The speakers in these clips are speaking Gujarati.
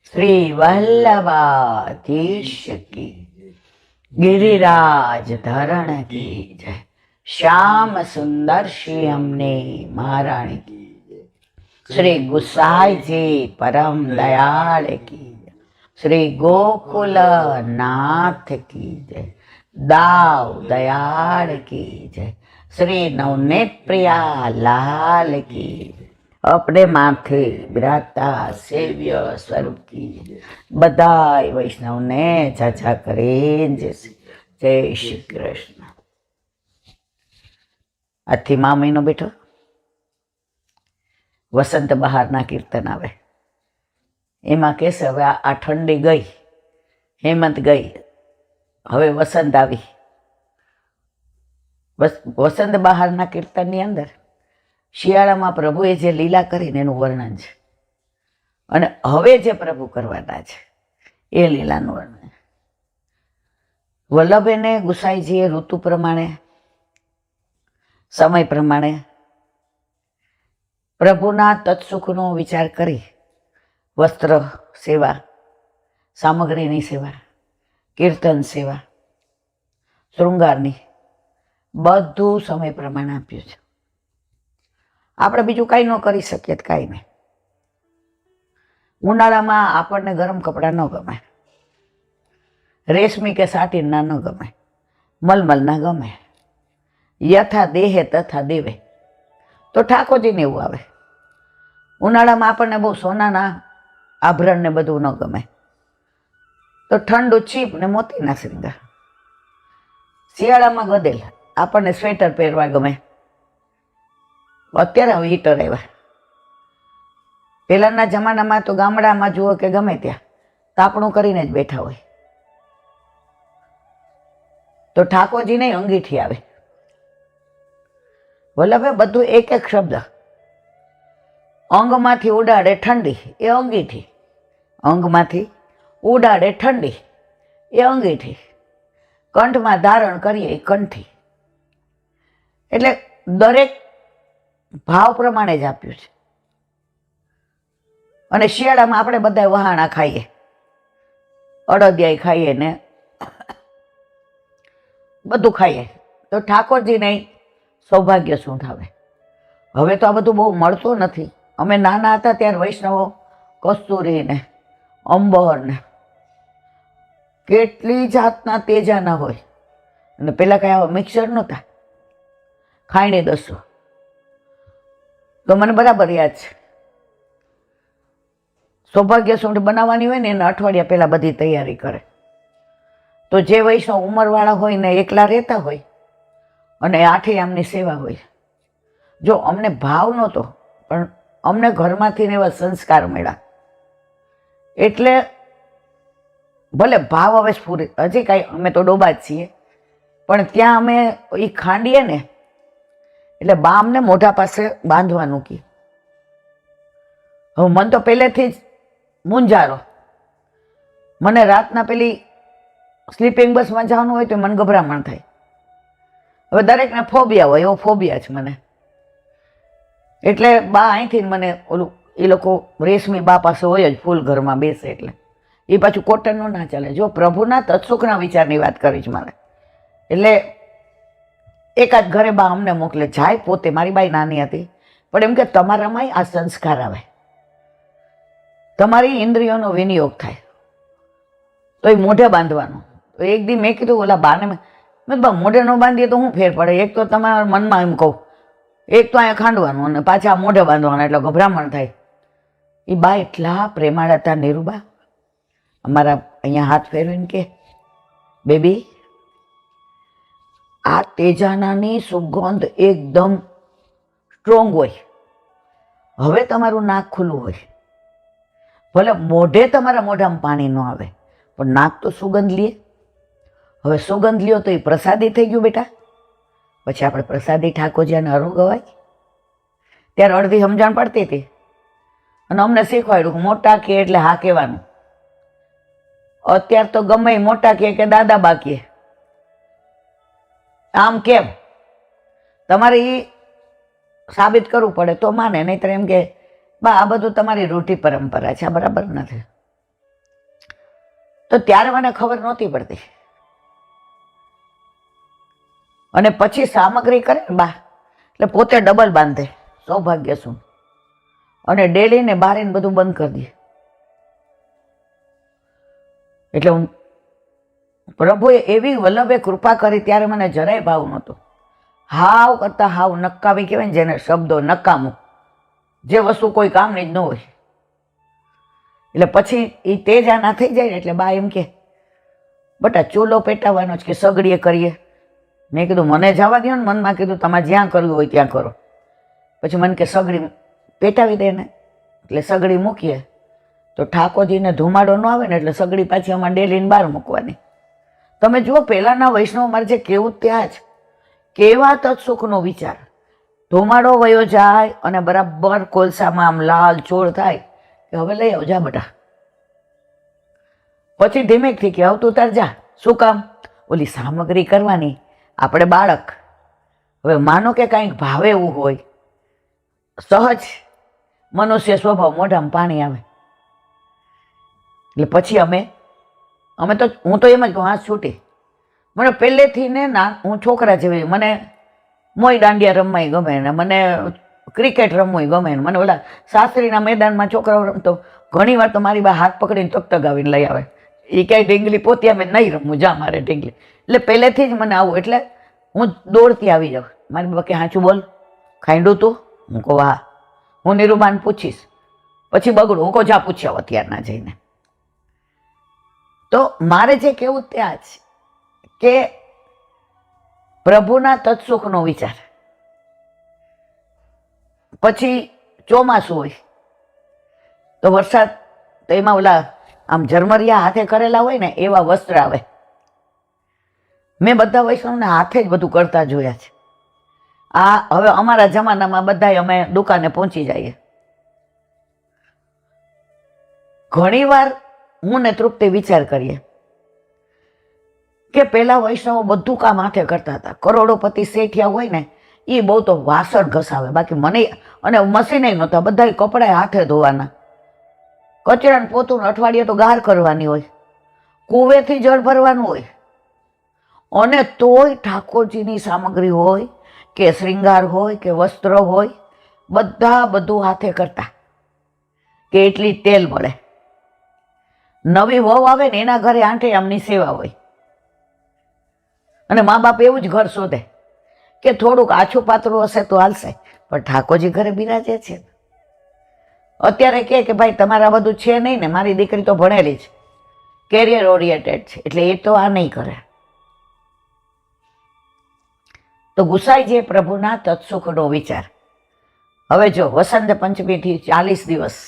श्री वल्लभाधीश की गिरिराज धरण की जय। श्याम सुंदर श्री हमने महाराणी की जय। श्री गुसाई जी परम दयाल की जय। श्री गोकुल नाथ की जय। दाव दयाल की जय। श्री नवनीत प्रिया लाल की जय। अपने माथे बिराजता सेव्य स्वरूप की बधाई वैष्णव ने चाचा करें जय श्री कृष्ण। आथी मा महीनो बेठो वसंत बहारना कीर्तन आवे एमां कहेशे हवे आ ठंडी गई, हेमंत गई, हवे वसंत आवी। वसंत बहारना कीर्तननी अंदर શિયાળામાં પ્રભુએ જે લીલા કરીને એનું વર્ણન છે અને હવે જે પ્રભુ કરવાના છે એ લીલાનું વર્ણન। વલ્લભેને ગુસાઈજીએ ઋતુ પ્રમાણે સમય પ્રમાણે પ્રભુના તત્સુખનો વિચાર કરી વસ્ત્ર સેવા, સામગ્રીની સેવા, કીર્તન સેવા, શૃંગારની બધું સમય પ્રમાણે આપ્યું છે। આપણે બીજું કાંઈ ન કરી શકીએ તો કાંઈ નહીં। ઉનાળામાં આપણને ગરમ કપડાં ન ગમે, રેશમી કે સાટીના ન ગમે, મલમલના ગમે। યથા દેહે તથા દેવે તો ઠાકોરજીને એવું આવે। ઉનાળામાં આપણને બહુ સોનાના આભરણ ને બધું ન ગમે તો ઠંડુ ચીપ ને મોતીના શ્રીંગાર। શિયાળામાં ગદેલ આપણને સ્વેટર પહેરવા ગમે। અત્યારે હવે હીટર આવ્યા। પહેલાના જમાનામાં તો ગામડામાં જુઓ કે ગમે ત્યાં તાપણું કરીને જ બેઠા હોય તો ઠાકોરજીને અંગીઠી આવે। વલ્લભે બધું એક એક શબ્દ અંગમાંથી ઉડાડે ઠંડી એ અંગીઠી, અંગમાંથી ઉડાડે ઠંડી એ અંગીઠી, કંઠમાં ધારણ કરીએ એ કંઠી। એટલે દરેક ભાવ પ્રમાણે જ આપ્યું છે। અને શિયાળામાં આપણે બધા વહાણા ખાઈએ, અડદિયા ખાઈએ ને બધું ખાઈએ તો ઠાકોરજીને સૌભાગ્ય શું થાવે। હવે તો આ બધું બહુ મળતું નથી। અમે નાના હતા ત્યારે વૈષ્ણવો કસ્તુરી ને અંબર ને કેટલી જાતના તેજાના હોય અને પેલા કઈ આવા મિક્સર નહોતા, ખાઈને દસો તો મને બરાબર યાદ છે। સૌભાગ્ય સૂંઠ બનાવવાની હોય ને એને અઠવાડિયા પહેલા બધી તૈયારી કરે તો જે વૈષ્ણવ ઉંમરવાળા હોય ને એકલા રહેતા હોય અને આઠે આમની સેવા હોય। જો અમને ભાવ નહોતો પણ અમને ઘરમાંથી ને એવા સંસ્કાર મળ્યા એટલે ભલે ભાવ હવે સ્ફુરિત હજી કાંઈ અમે તો ડોબા જ છીએ પણ ત્યાં અમે એ ખાંડીએ ને એટલે બા અમને મોઢા પાસે બાંધવાનું કહે। હવે મને તો પહેલેથી જ મૂંઝારો, મને રાતના પેલી સ્લીપિંગ બસમાં જવાનું હોય તો મને ગભરામણ થાય। હવે દરેકને ફોબિયા હોય એવો ફોબિયા છે મને। એટલે બા અહીંથી મને ઓલું એ લોકો રેશમી બા પાસે હોય જ ફૂલ ઘરમાં બેસે એટલે એ પાછું કોટનનું ના ચાલે। જો પ્રભુના તત્સુખના વિચારની વાત કરી છે મારે એટલે એકાદ ઘરે બા અમને મોકલે જાય પોતે। મારી બાઈ નાની હતી પણ એમ કે તમારામાં આ સંસ્કાર આવે, તમારી ઇન્દ્રિયોનો વિનિયોગ થાય તો એ મોઢે બાંધવાનું। તો એક દી મેં કીધું ઓલા બાને મેં બા મોઢે ન બાંધીએ તો શું ફેર પડે? એક તો તમારા મનમાં એમ કહું, એક તો અહીંયા ખાંડવાનું અને પાછા મોઢે બાંધવાનું એટલે ગભરામણ થાય। એ બા એટલા પ્રેમાળ હતા નીરુબા, અમારા અહીંયા હાથ ફેરવીને કે બેબી આ તેજાનાની સુગંધ એકદમ સ્ટ્રોંગ હોય। હવે તમારું નાક ખુલ્લું હોય, ભલે મોઢે તમારા મોઢામાં પાણી ન આવે પણ નાક તો સુગંધ લે। હવે સુગંધ લ્યો તો એ પ્રસાદી થઈ ગયું બેટા। પછી આપણે પ્રસાદી ઠાકોરજીને અરોગવાય। ત્યારે અડધી સમજણ પડતી હતી અને અમને શીખવાડ્યું કે મોટા કહે એટલે હા કહેવાનું। અત્યારે તો ગમે મોટા કહે કે દાદા બા કહે આમ કેમ, તમારે એ સાબિત કરવું પડે તો માને, નહીતર એમ કે બા આ બધું તમારી રૂઢિ પરંપરા છે, આ બરાબર નથી। તો ત્યારે મને ખબર નહોતી પડતી. અને પછી સામગ્રી કરે ને બા એટલે પોતે ડબલ બાંધે, સૌભાગ્ય શું, અને ડેલી ને બારીને બધું બંધ કરી દે. એટલે હું પ્રભુએ એવી વલ્લભે કૃપા કરી, ત્યારે મને જરાય ભાવ નહોતો. હાવ કરતા હાવ નકામી કહેવાય ને જેને શબ્દો, નકામું, જે વસ્તુ કોઈ કામની જ ન હોય. એટલે પછી એ તેજાના થઈ જાય ને એટલે બા એમ કે બટા ચૂલો પેટાવાનો જ, કે સગડીએ કરીએ. મેં કીધું મને જવા દો ને, મનમાં કીધું તમારે જ્યાં કરવું હોય ત્યાં કરો. પછી મને કે સગડી પેટાવી દે ને, એટલે સગડી મૂકીએ તો ઠાકોરજીને ધુમાડો ન આવે ને એટલે સગડી પાછી અમારે ડેલીને બહાર મૂકવાની. તમે જુઓ પહેલાંના વૈષ્ણવ મારે જે કેવું ત્યાં જ કેવા તત્સુખનો વિચાર. ધુમાડો વયો જાય અને બરાબર કોલસામાં આમ લાલ ચોળ થાય કે હવે લઈ આવ જા બટા. પછી ધીમેકથી કે આવતું તાર જા. શું કામ? ઓલી સામગ્રી કરવાની. આપણે બાળક, હવે માનો કે કાંઈક ભાવે એવું હોય, સહજ મનુષ્ય સ્વભાવ, મોઢામાં પાણી આવે. એટલે પછી અમે તો હું તો એમ જ કહું, હાથ છૂટી. મને પહેલેથી ને હું છોકરા જેવી, મને મોઈ દાંડિયા રમવાય ગમે ને મને ક્રિકેટ રમવું ગમે ને મને ઓલા શાસ્ત્રીના મેદાનમાં છોકરાઓ રમતો ઘણી વાર તો મારી બા હાથ પકડીને તકતગાવીને લઈ આવે. એ ક્યાંય ઢીંગલી પોતી અમે નહીં રમવું, જા મારે ઢીંગલી. એટલે પહેલેથી જ મને આવું, એટલે હું દોડતી આવી જાઉં. મારી બા કે હાચું બોલ, ખાઈડું તું? હું કહું હા. હું નિરૂમાન પૂછીશ, પછી બગડું. હું કહું જા પૂછ્યા અત્યારના જઈને. તો મારે જે કેવું ત્યાં જ કે પ્રભુના તત્સુખનો વિચાર. પછી ચોમાસું હોય તો વરસાદ, તો એમાં ઓલા આમ ઝરમરિયા હાથે કરેલા હોય ને એવા વસ્ત્ર આવે. મેં બધા વૈષ્ણવને હાથે જ બધું કરતા જોયા છે. આ હવે અમારા જમાનામાં બધા અમે દુકાને પહોંચી જઈએ. ઘણીવાર હું ને તૃપ્તિ વિચાર કરીએ કે પેલા વૈષ્ણવો બધું કામ હાથે કરતા હતા. કરોડોપતિ શેઠિયા હોય ને એ બહુ તો વાસણ ઘસાવે, બાકી મને અને મશીને નહોતા, બધા કપડાં હાથે ધોવાના. કચરાને પોતું અઠવાડિયે તો ગાર કરવાની હોય, કુવેથી જળ ભરવાનું હોય, અને તોય ઠાકોરજીની સામગ્રી હોય કે શ્રૃંગાર હોય કે વસ્ત્ર હોય, બધું હાથે કરતા. કે એટલી તેલ મળે. નવી વહુ આવે ને એના ઘરે આંઠે આમની સેવા હોય, અને મા બાપ એવું જ ઘર શોધે કે થોડુંક આછું પાતળું હશે તો હાલશે, પણ ઠાકોરજી ઘરે બિરાજે છે. અત્યારે કે ભાઈ તમારા બધું છે નહીં ને, મારી દીકરી તો ભણેલી છે, કેરિયર ઓરિએન્ટેડ છે, એટલે એ તો આ નહીં કરે. તો ગુસાઈ જે પ્રભુના તત્સુખનો વિચાર. હવે જો વસંત પંચમીથી 40 દિવસ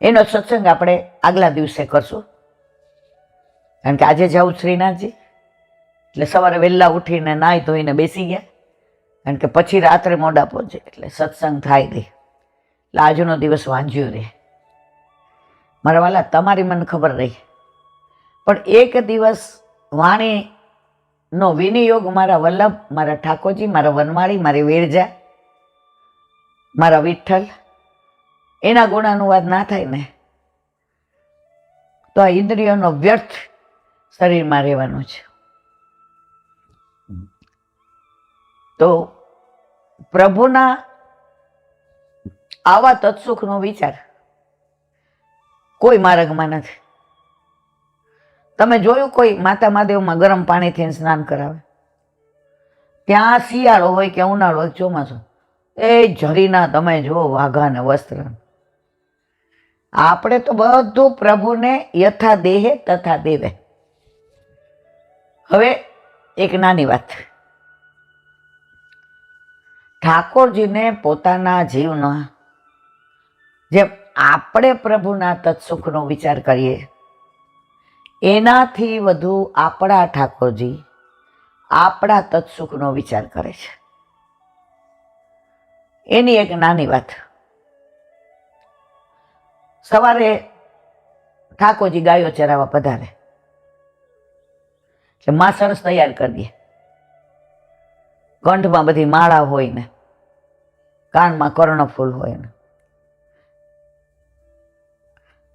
એનો સત્સંગ આપણે આગલા દિવસે કરશું, કારણ કે આજે જાઉં શ્રીનાથજી. એટલે સવારે વહેલા ઉઠીને નાહી ધોઈને બેસી ગયા, કારણ કે પછી રાત્રે મોડા પહોંચે એટલે સત્સંગ થાય નહીં. એટલે આજનો દિવસ વાંચ્યો રહે. મારા વાલા, તમારી મને ખબર રહી, પણ એક દિવસ વાણીનો વિનિયોગ મારા વલ્લભ, મારા ઠાકોરજી, મારા વનમાળી, મારી વેરજા, મારા વિઠ્ઠલ, એના ગુણાનુવાદ ના થાય ને તો આ ઇન્દ્રિયોનો વ્યર્થ શરીરમાં રહેવાનો છે. તો પ્રભુના આવા તત્સુખનો વિચાર કોઈ માર્ગમાં નથી. તમે જોયું કોઈ માતા મહાદેવમાં ગરમ પાણીથી સ્નાન કરાવે? ત્યાં શિયાળો હોય કે ઉનાળો હોય ચોમાસું, એ ઝરીના તમે જુઓ વાઘા ને વસ્ત્ર. આપણે તો બધું પ્રભુને યથા દેહે તથા દેવે. હવે એક નાની વાત, ઠાકોરજીને પોતાના જીવના જેમ આપણે પ્રભુના તત્સુખનો વિચાર કરીએ, એનાથી વધુ આપણા ઠાકોરજી આપણા તત્સુખનો વિચાર કરે છે. એની એક નાની વાત. સવારે ઠાકોરજી ગાયો ચરાવવા પધારે એટલે માં સરસ તૈયાર કરી દે. કંઠમાં બધી માળા હોય ને, કાનમાં કર્ણફૂલ હોય ને,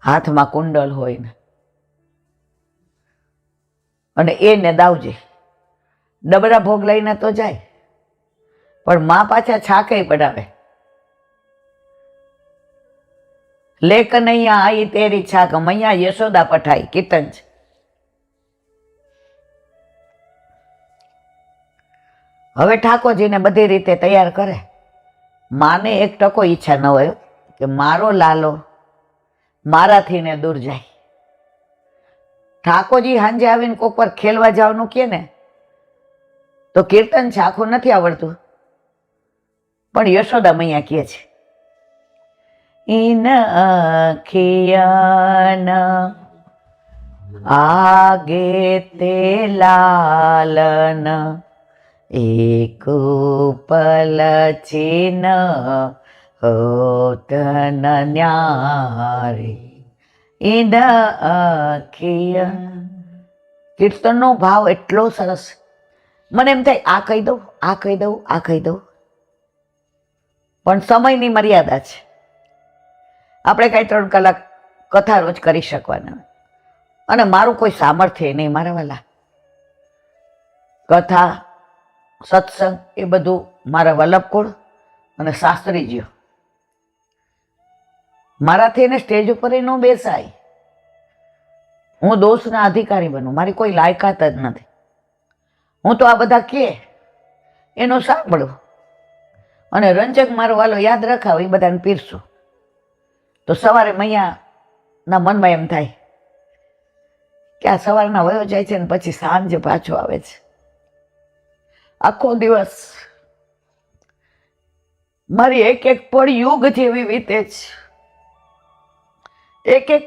હાથમાં કુંડલ હોય ને, અને એને દાવજી ડબરા ભોગ લઈને તો જાય, પણ માં પાછા છાકે પડાવે. લે કનૈયા આઈ તેરી છાક મૈયા યશોદા પઠાઈ, કીર્તન છે. હવે ઠાકોરજીને બધી રીતે તૈયાર કરે. માને એક ટકો ઈચ્છા ન હોય કે મારો લાલો મારાથી ને દૂર જાય. ઠાકોરજી સાંજે આવીને કોક વાર ખેલવા જવાનું કે ને તો કીર્તન છે, આખું નથી આવડતું, પણ યશોદા મૈયા કહે છે, ઈન અખિયન આગે તે લાલન એક પલ ચિન હોતન ન્યારી. ઈન અખિયન કીર્તનનો ભાવ એટલો સરસ. મને એમ થાય આ કહી દઉં, આ કહી દઉં, આ કહી દઉં, પણ સમયની મર્યાદા છે. આપણે કાંઈ 3 કલાક કથા રોજ કરી શકવાના, અને મારું કોઈ સામર્થ્ય નહીં મારા વાલા. કથા સત્સંગ એ બધું મારા વલ્લભકુળ અને શાસ્ત્રીજીઓ, મારાથી એને સ્ટેજ ઉપર ન બેસાય. હું દોષના અધિકારી બનું, મારી કોઈ લાયકાત જ નથી. હું તો આ બધા કહે એનું સાંભળું અને રંજક મારો વાલો યાદ રખાવ, એ બધાને પીરશું. તો સવારે મૈયાના મનમાં એમ થાય કે આ સવારના વયો જાય છે ને પછી સાંજે પાછો આવે છે. આખો દિવસ મારી એક એક પળ યુગ જેવી વીતે છે, એક એક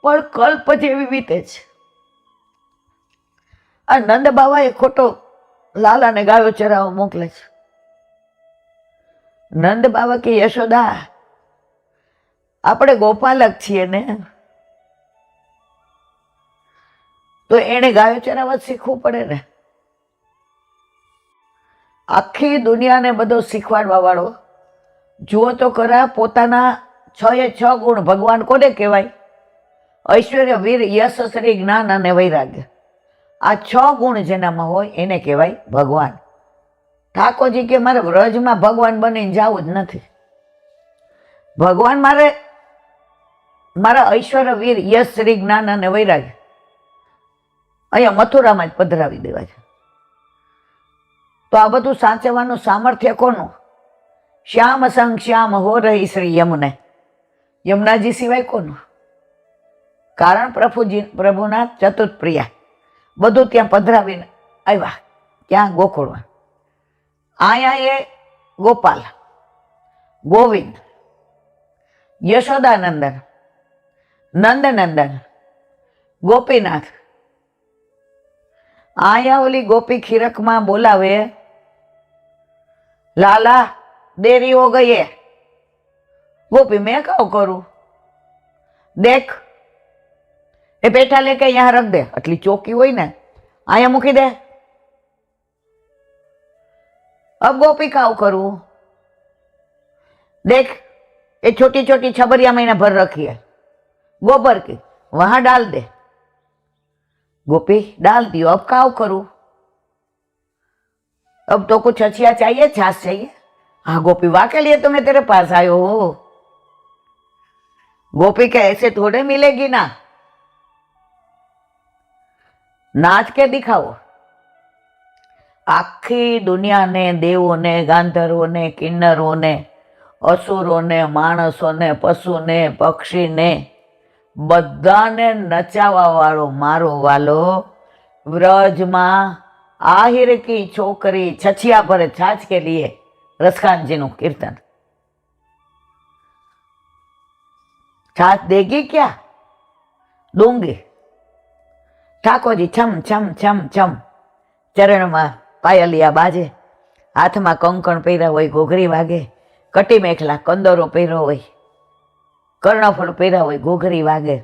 પળ કલ્પ જેવી વીતે છે. આ નંદ બાવાએ ખોટો લાલાને ગાયો ચરાવવા મોકલે છે. નંદ બાવા કે યશોદા આપણે ગોપાલક છીએ ને, તો એને ગાયો ચરાવવા શીખવું પડે ને. આખી દુનિયાને બધો શીખવાડવા વાળો જુઓ તો ખરા. પોતાના 6 ગુણ ભગવાન કોને કહેવાય? ઐશ્વર્ય, વીર, યશ, શ્રી, જ્ઞાન અને વૈરાગ્ય. આ 6 ગુણ જેનામાં હોય એને કહેવાય ભગવાન. ઠાકોરજી કે મારે વ્રજમાં ભગવાન બનીને જવું જ નથી. ભગવાન મારા ઐશ્વર્ય, વીર, યશ, શ્રી, જ્ઞાન અને વૈરાગ્ય અહીંયા મથુરામાં જ પધરાવી દેવા છે. તો આ બધું સાચવવાનું સામર્થ્ય કોનું? શ્યામ સંગ શ્યામ હો રહી શ્રી યમુને. યમુનાજી સિવાય કોનું? કારણ પ્રભુના ચતુર્પ્રિયા બધું ત્યાં પધરાવીને આવ્યા. ક્યાં? ગોકુળમાં. અહીંયા એ ગોપાલ, ગોવિંદ, યશોદાનંદન, નંદનંદન, ગોપીનાથ. અહીંયા ઓલી ગોપી ખીરકમાં બોલાવે, લાલા देरी हो गई है. गोपी मैं क्या करूं? देख ये पेठा लेके यहाँ रख दे. आटली चौकी होय ने आया मूकी दे. अब गोपी क्या करूं? देख ये छोटी छोटी छबरिया मैंने भर रखी है गोबर की, वहां डाल दे. गोपी डाल दियो. अब क्या करूं? अब तो कुछ अछिया चाहिए, छाछ चाहिए. हाँ गोपी, वाह के लिए तो मैं तेरे पास आयो हो. गोपी के ऐसे थोड़े मिलेगी ना, नाच के दिखाओ. आखी दुनिया ने, देवों ने, गांधर्वों ने, किन्नरों ने, असुरों ने, माणसों ने, पशु ने, पक्षी ने, बधाने नचावा वालो मारो वालो व्रज में आहिर की छोकरी छछिया पर छाछ के लिए रसखान जी नु कीर्तन. छाछ देगी क्या? दूंगी. ठाकोर जी छम छम छम छम चरण में पायलिया बाजे, हाथ में कंकण पहरा होय, घोघरी वागे, कटी मेखला कंदरो पहरो होय, कर्णफूल पहरा होय, घोघरी वागे.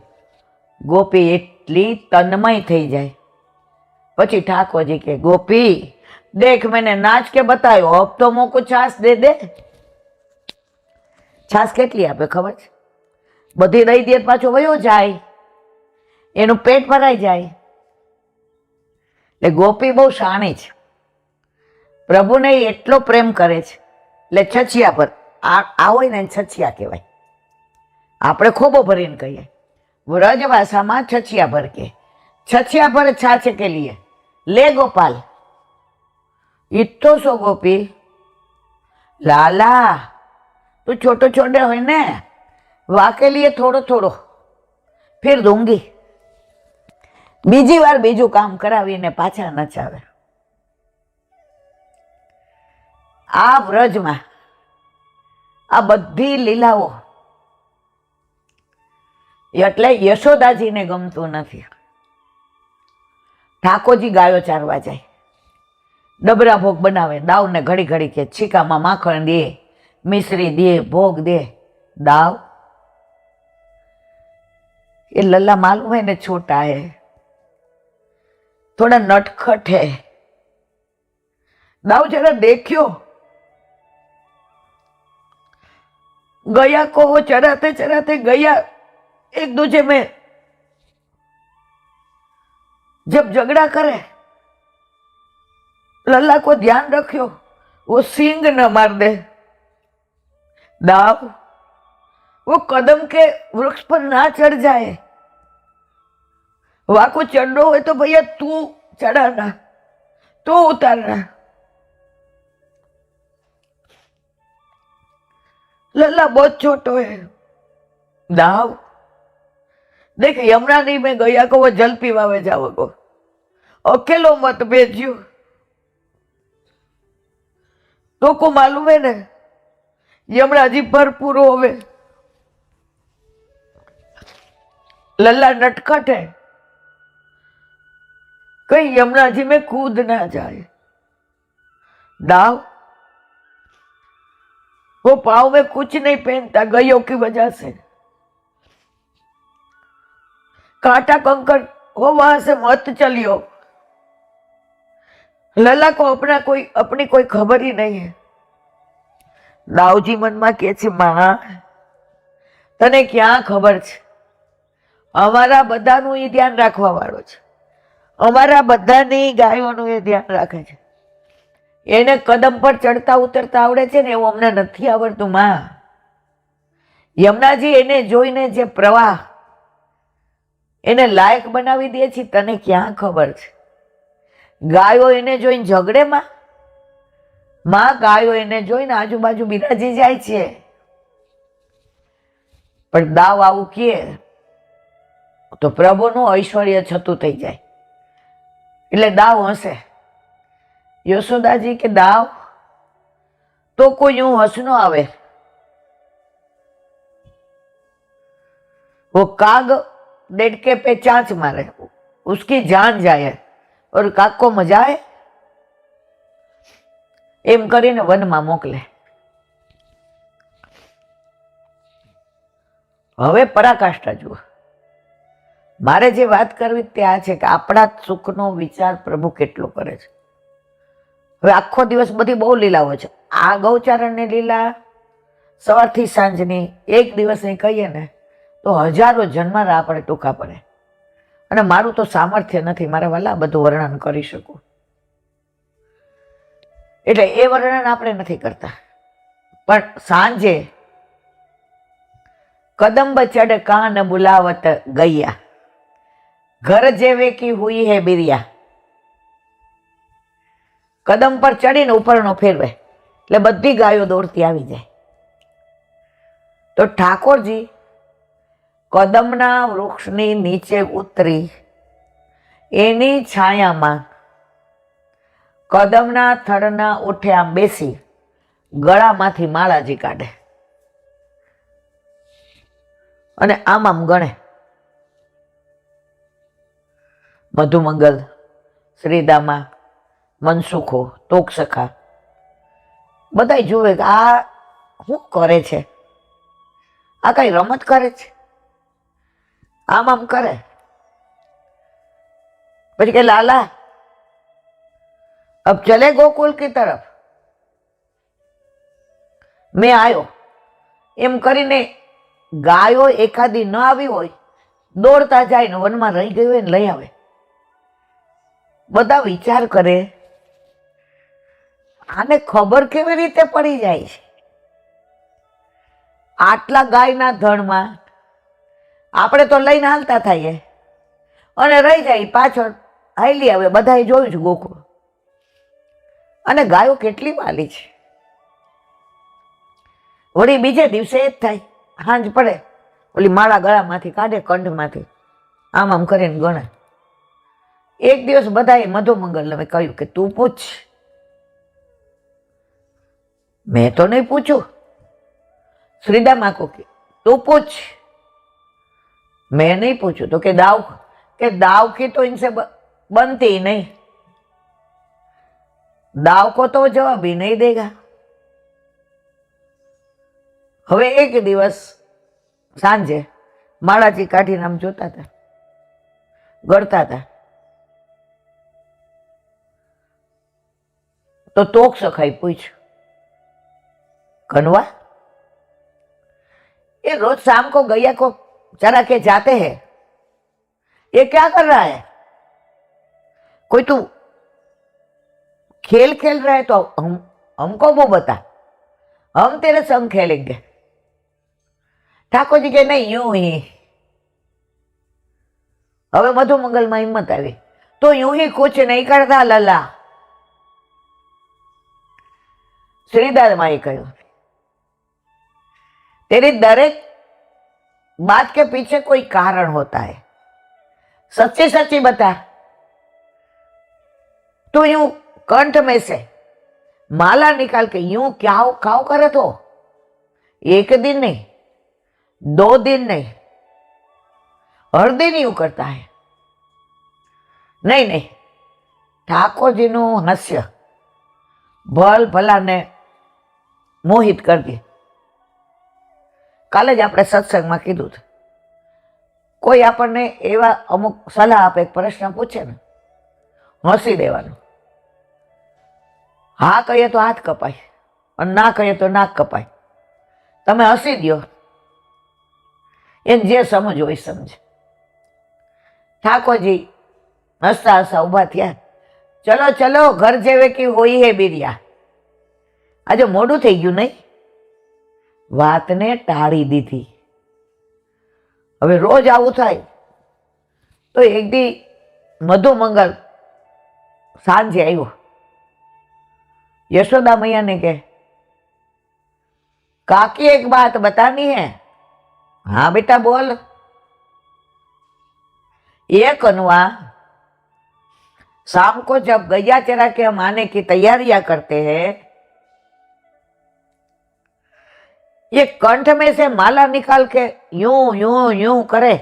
गोपी एटली तन्मय थई जाए. पछी ठाकोर जी के गोपी देख मैंने नाच के बतायो, अब तो मोको छाछ दे दे. छाछ કેટલી આપે ખબર છે? બધી દઈ દે પાછો વયો જાય, એનું પેટ ભરાઈ જાય. એટલે ગોપી બહુ શાણી છે, પ્રભુને એટલો પ્રેમ કરે છે એટલે છછિયા પર આ હોય ને છછિયા કહેવાય. આપણે ખોબો ભરીને કહીએ, વ્રજ ભાષામાં છછિયા ભર કે, છછિયા પર છાછ કે લીએ લે ગોપાલ. इतो सो गोपी लाला तू छोटे छोटे हो ने वा के लिए थोड़ो थोड़ो फिर दूंगी. बीजी वार बीजू काम करावीने पाछा नचावे. आ व्रज में आ बधी लीलाओ એટલે યશોદાજીને ગમતું નથી. ઠાકોરજી ગાયો ચારવા જાય, ડબરા ભોગ બનાવે, દાવને ઘડી ઘડી કે છીકામાં માખણ દે, મિશ્રી દે, ભોગ દે. दाव ये लल्ला मालूम है ने छोटा है, थोड़ा नटखट है. दाव जरा देखियो, गया को वो चराते चराते गया एक दूसरे में जब झगड़ा करे, लल्ला को ध्यान रखियो वो सींग न मार दे. दाव वो कदम के वृक्ष पर ना चढ़ जाए. वहां को चढ़ो हो तो भैया तू चढ़ाना, तो उतारना. लल्ला बहुत छोटो है. दाव देख यमुना नहीं में गया को वो जल पीवावे जाओ को, अकेलो मत भेजियो. तो को मालूम है ने यमुना जी भरपूर होवे. लल्ला नटखट है, कहीं यमुना जी में कूद ना जाए. दाव वो पाँव में कुछ नहीं पहनता गयो की वजह से. कांटा कंकर हो वहां से मत चलियो. लल्ला को अपनी कोई खबर ही नहीं है. दाऊजी मन में के छे मां तने क्या खबर छे, अमारा बधानुं ए ध्यान राखवा वाळो छे, अमारा बधानी गायोनुं ए ध्यान राखे छे. एने कदम पर चढ़ता उतरता आवड़े छे ने एवुं अमने नथी आवडतुं मां. यमुनाजी एने जोईने जे प्रवाह एने लायक बनावी दे छे, तने क्या खबर छे. गायो एने जोईने झगड़े मां गायो एने जोईने आजूबाजू बिराजी जाय छे. पण दाव आवुं के तो प्रभुનું ऐश्वर्य छતું થઈ જાય. એટલે દાવ હસે. यशोदाजी के दाव तो कोई यूं हंस न आवे. वो काग डेडके पे चांच मारे, उसकी जान जाए और काग को मजा आए, एम करीने वनमा मोकले. हवे पराकाष्ठा जुओ. मारे जे बात करवी ते आ छे के आपणा सुखनो विचार प्रभु केटलो करे छे. हवे आखो दिवस बधी बहु लीलाओ छे. आ गौचारणनी लीला सवारथी सांजनी एक दिवसनी कहीए ने तो हजारों जन्म आपणे टूंका पड़े. अने मारुं तो सामर्थ्य नथी मारा वाला बधुं वर्णन करी शकूं, એટલે એ વર્ણન આપણે નથી કરતા. પણ સાંજે कदम्ब चढ़ कान बुलावत गैया, घर जेवे की हुई है बिरिया. कदम पर चढ़ीने उपरनो फेरवे એટલે બધી ગાયો દોડતી આવી જાય. તો ઠાકોરજી કદમના વૃક્ષની નીચે ઉતરી એની છાયામાં કદમના થડના ઓઠે આમ બેસી ગળામાંથી માળાજી કાઢે અને આમ આમ ગણે. મધુમંગલ, શ્રીદામા, મનસુખો, તોકસખા બધા જુએ કે આ શું કરે છે, આ કઈ રમત કરે છે. આમ આમ કરે પછી કે લાલા अब चले गोकुल की तरफ, मैं आयो. एम करीने गायो एकादी न आवी होय दौड़ता जाए ने वनमा रही गई होय ने लई आवे. બધા વિચાર કરે આને ખબર કેવી રીતે પડી જાય છે? આટલા ગાયના ધણમાં આપણે તો લઈને હાલતા થઈએ અને રહી જાય પાછળ હાલી આવે. બધાએ જોયું છે ગોકુળ, અને ગાયો કેટલી વાલી છે. વળી બીજે દિવસે એ જ થાય, સાંજ પડે ઓલી માળા ગળામાંથી કાઢે, કંઠમાંથી આમ આમ કરીને ગણે. એક દિવસ બધાએ મધુમંગલને કહ્યું કે તું પૂછ. મેં તો નહીં પૂછું. શ્રીદામા કો કે તું પૂछ. मैं नहीं पूछू. तो के दाव की तो इनसे बनती ही नहीं, दाव को तो जवाब ही नहीं देगा. હવે એક દિવસ સાંજે માળાજી કાઢીને આમ જોતા હતા, ગળતા હતા, તો તોક સખાઈ પૂછ્યું, कनवा ये रोज शाम को गैया को चरा के जाते हैं, ये क्या कर रहा है? कोई तू खेल खेल रहा है तो हमको वो बता, हम तेरे संग खेलेंगे. ठाकुर जी के नहीं, यूं ही. હવે મધુમંગલ માં હિંમત આવી, તો यूं ही कुछ नहीं करता लला. श्रीदास माई कहूं, तेरी दरेक बात के पीछे कोई कारण होता है, सच्ची सच्ची बता. तो यूं कंठ में से माला निकाल के यूं क्या खाओ करे तो एक दिन नहीं, 2 दिन नहीं, हर दिन यूं करता है. नहीं नहीं, ठाकुर जी नु हास्य भल भला ने मोहित कर दी. काले ज आपणे सत्संगमां कीधुं छे, कोई आपणने एवा अमुक सलाह आपे, एक प्रश्न पूछे ने, हसी देवानुं. हाँ कहीए तो हाथ कपाय अने ना कहीए तो नाक कपाय. तमे हसी दो, एने जे समझ होय समझे. ठाकुरजी हसता हसता उभा थया. चलो चलो घर जेवे की होई है बीरिया. आज मोडું થઈ ગયું નહીં? વાતને ટાળી દીધી. હવે રોજ આવું થાય તો એક દી મધુમંગલ સાંજે આવ્યો. यशोदा मैया ने कहे, काकी एक बात बतानी है. हाँ बेटा बोल. ये कनवा शाम को जब गैया चरा के हम आने की तैयारियां करते हैं, ये कंठ में से माला निकाल के यूं यूं यूं करे.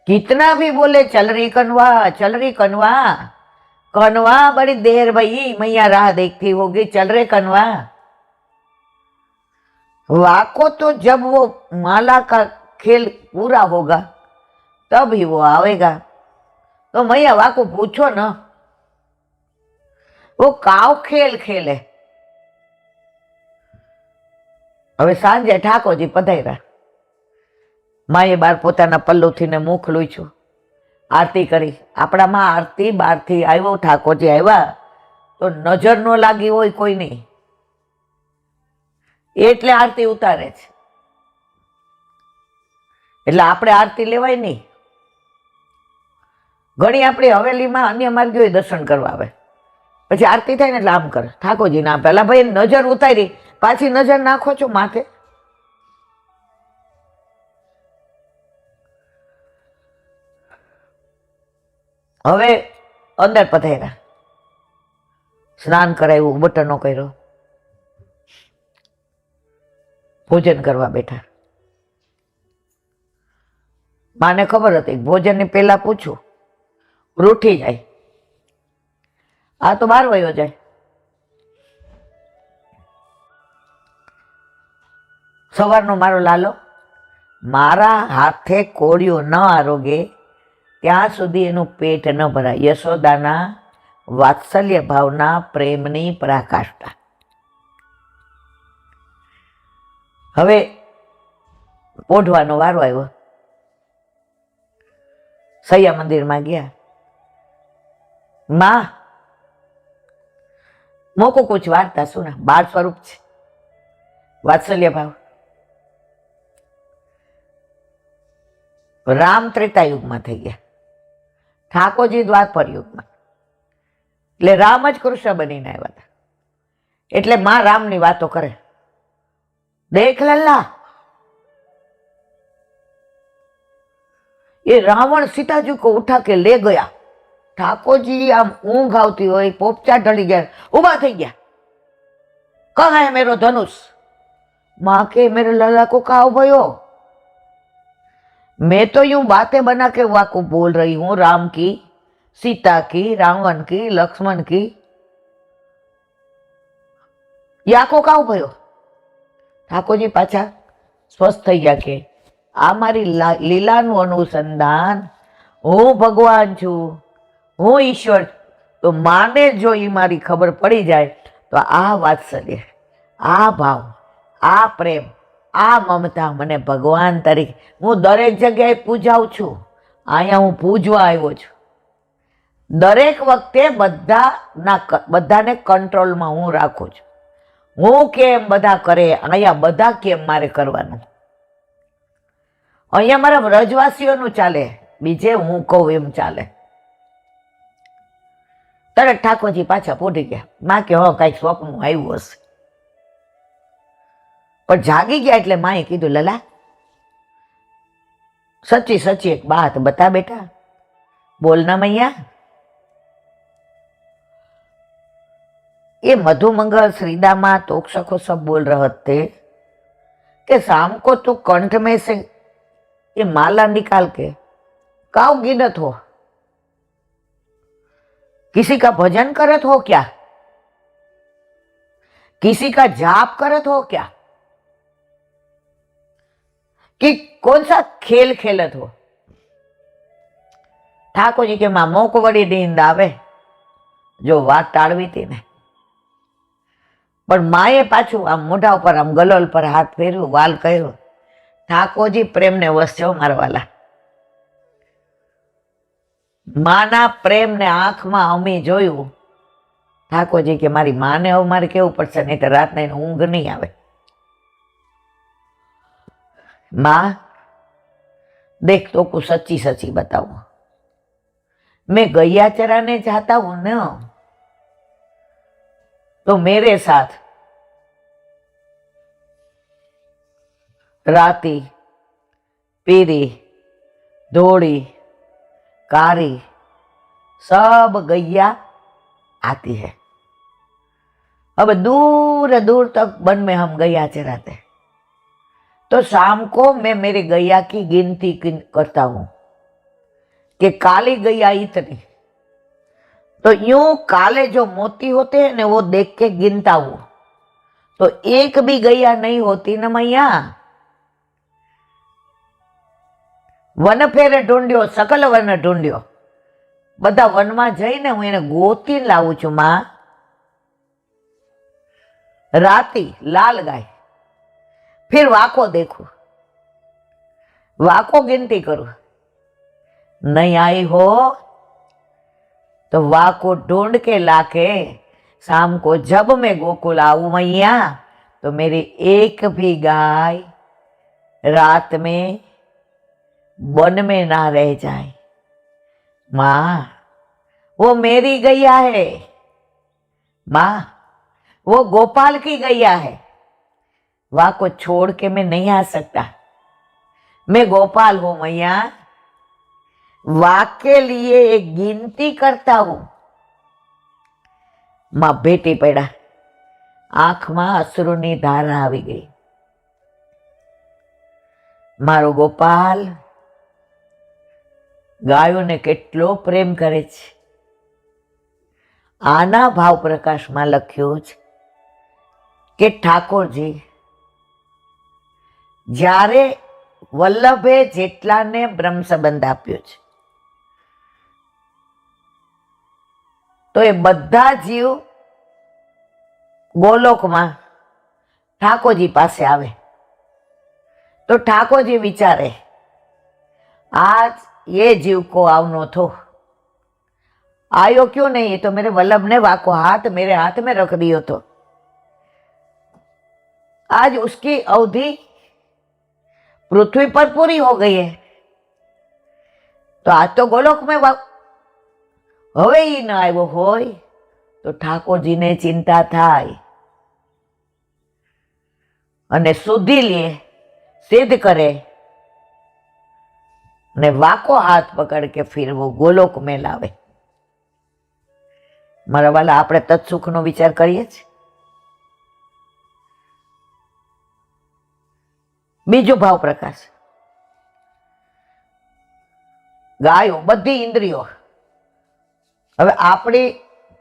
कितना भी बोले चल रही कनवा, चल रही कनवा. कनवा बड़ी देर भई, मैया राह देखती होगी, चल रहे कनवा. वाको तो जब वो माला का खेल पूरा होगा तब ही वो आवेगा. तो मैया वाको पूछो ना, वो काव खेल खेले. હવે સાંજે ઠાકોરજી પધાર્યા. માએ બાર પોતાના પલ્લુથી ને મુખ લૂછ્યું, આરતી કરી. આપણામાં આરતી બહારથી આવ્યો, ઠાકોરજી આવ્યા તો નજર ન લાગી હોય કોઈની, એટલે આરતી ઉતારે છે. એટલે આપણે આરતી લેવાય નહીં. ઘણી આપણી હવેલીમાં અન્ય માર્ગીઓ દર્શન કરવા આવે, પછી આરતી થાય ને એટલે આમ કરે. ઠાકોરજી ના પેલા ભાઈ નજર ઉતારી, પાછી નજર નાખો છો માથે. હવે અંદર પધાર્યા, સ્નાન કરાવ્યું, બટનો કર્યો, ભોજન કરવા બેઠા. માને ખબર હતી ભોજનની પહેલા પૂછું, રૂઠી જાય. આ તો બહાર વયો જાય. સવારનો મારો લાલો મારા હાથે કોળિયો ન આરોગે ત્યાં સુધી એનું પેટ ન ભરાય. યશોદાના વાત્સલ્ય ભાવના પ્રેમની પરાકાષ્ઠા. હવે પોઢવાનો વારો આવ્યો. સૈયા મંદિરમાં ગયા, माँ मोको कुछ वार्ता सुना। बाल स्वरूप छे, वात्सल्य भाव। राम त्रेतायुग में थी गया, ठाकोरजी द्वापर युग में, એટલે રામ જ કૃષ્ણ બનીને આવ્યા હતા। એટલે માં રામની વાતો કરે, દેખ લલ્લા ये रावण सीता जी को उठा के ले गया। ठाकुर जी आम ऊंघ आवती हो, पोपचा ढली गया, उबा थी गया। कहाँ है मेरो धनुष? माँ के मेरे लल्ला को कहा भयो? मैं तो यूं बातें बना के वाको बोल रही हूं, राम की, सीता की, रावण की, लक्ष्मण की। याको कहा भयो? ठाकुर जी पाछा स्वस्थ थई गया के आ मारी लीलानु अनुसंधान, हूँ भगवान छू, हूँ ईश्वर। तो माने जो ई मारी खबर पड़ी जाए तो आ वात्सल्य, आ भाव, आ प्रेम, आ ममता मने भगवान तरीके हूँ दरेक जग्याए पूजाऊं छू। अहींया हूँ पूजवा आव्यो छुं। दरेक वखते बधाने कंट्रोल में हूँ राखूं छुं। हूँ केम बधा करे, अहींया बधा केम मारे करवानुं। अहींया मारा व्रजवासीओनुं चाले, बीजे हूँ कहूं एम चाले। तरत ठाकोरजी पाछा पोटी गया। मां के हो कई स्वप्न आव्युं हशे, पण जागी गया एटले माए कीधुं, लला सच्ची सच्ची एक बात बता बेटा, बोलना मैया। ये मधुमंगल श्रीदामा तोक सखो सब बोल रहे थे कि शाम को तू कंठ में से ये माला निकाल के काउ गिनत हो, किसी का भजन करत हो क्या, किसी का जाप करत हो क्या, कि कौन सा खेल खेलत हो? ठाकुर जी के मामो को बड़ी नींद आवे, जो बात टाळवी थी ने। पण माए पाछू आम मोढा पर आम गलोल पर हाथ फेर्यो, वाल कर्यो। ठाकुर जी प्रेम ने वश छो मारवाला। माना प्रेम ने आंख में अमी जोयु। ठाकुर जी के मारी माँ ने मारे केवुं पड़शे, नहीं तो रात ने ऊंघ नहीं आवे। माँ देख तो को सच्ची सच्ची बताऊं, मैं गैया चराने जाता हूं न, तो मेरे साथ राती, पीरी, धोड़ी, कारी सब गैया आती है। अब दूर दूर तक वन में हम गैया चराते, तो शाम को मैं मेरी गैया की गिनती करता हूं कि काली गैया इतनी, तो यूं काले जो मोती होते हैं ना वो देख के गिनता हूं, तो एक भी गैया नहीं होती न मैया। वन फेरे ढूंढ्यो, सकल वन ढूंढ्यो, बधा वन में जईने हूँ एने गोती लावुं छुं मां। राती लाल गाय, फिर वाको देखो, वाको गिनती करूं, नहीं आई हो तो वाको ढूंढ के लाके शाम को जब मैं गोकुल आऊं मैया, तो मेरी एक भी गाय रात में वन में ना रह जाए। माँ वो मेरी गैया है, माँ वो गोपाल की गैया है, वाको छोड़ के मैं नहीं आ सकता। मैं गोपाल हूं मैया, वाक के लिए एक गिनती करता हूं। मां भेटी पड़ा, आंख में अश्रुनी धारा आवी गई। मारो गोपाल गायों ने केटलो प्रेम करे छे। आना भाव प्रकाश में लख्यो छे के ठाकुरजी ज्यारे वल्लभे जेटला ने ब्रह्म संबंध आप्यो छे, तो ये बधा जीव गोलोक में ठाकोरजी पासे आवे, तो ठाकोरजी विचारे आज ये जीव को आवनो थो, आयो क्यों नहीं? ये तो मेरे वल्लभ ने वाको हाथ मेरे हाथ में रख दियो तो आज उसकी अवधि पृथ्वी पर पूरी हो गई है। तो आज तो गोलोक में હવે ઈ ન આવ્યો હોય તો ઠાકોરજીને ચિંતા થાય અને સુધી લે, સિદ્ધ કરે અને વાકો હાથ પકડ કે ફેરવો ગોલોક में લાવે। મારા વાલા, આપણે તત્સુખનો વિચાર કરીએ છીએ? બીજો ભાવ પ્રકાશ, ગાયો બધી ઇન્દ્રિયો, હવે આપણી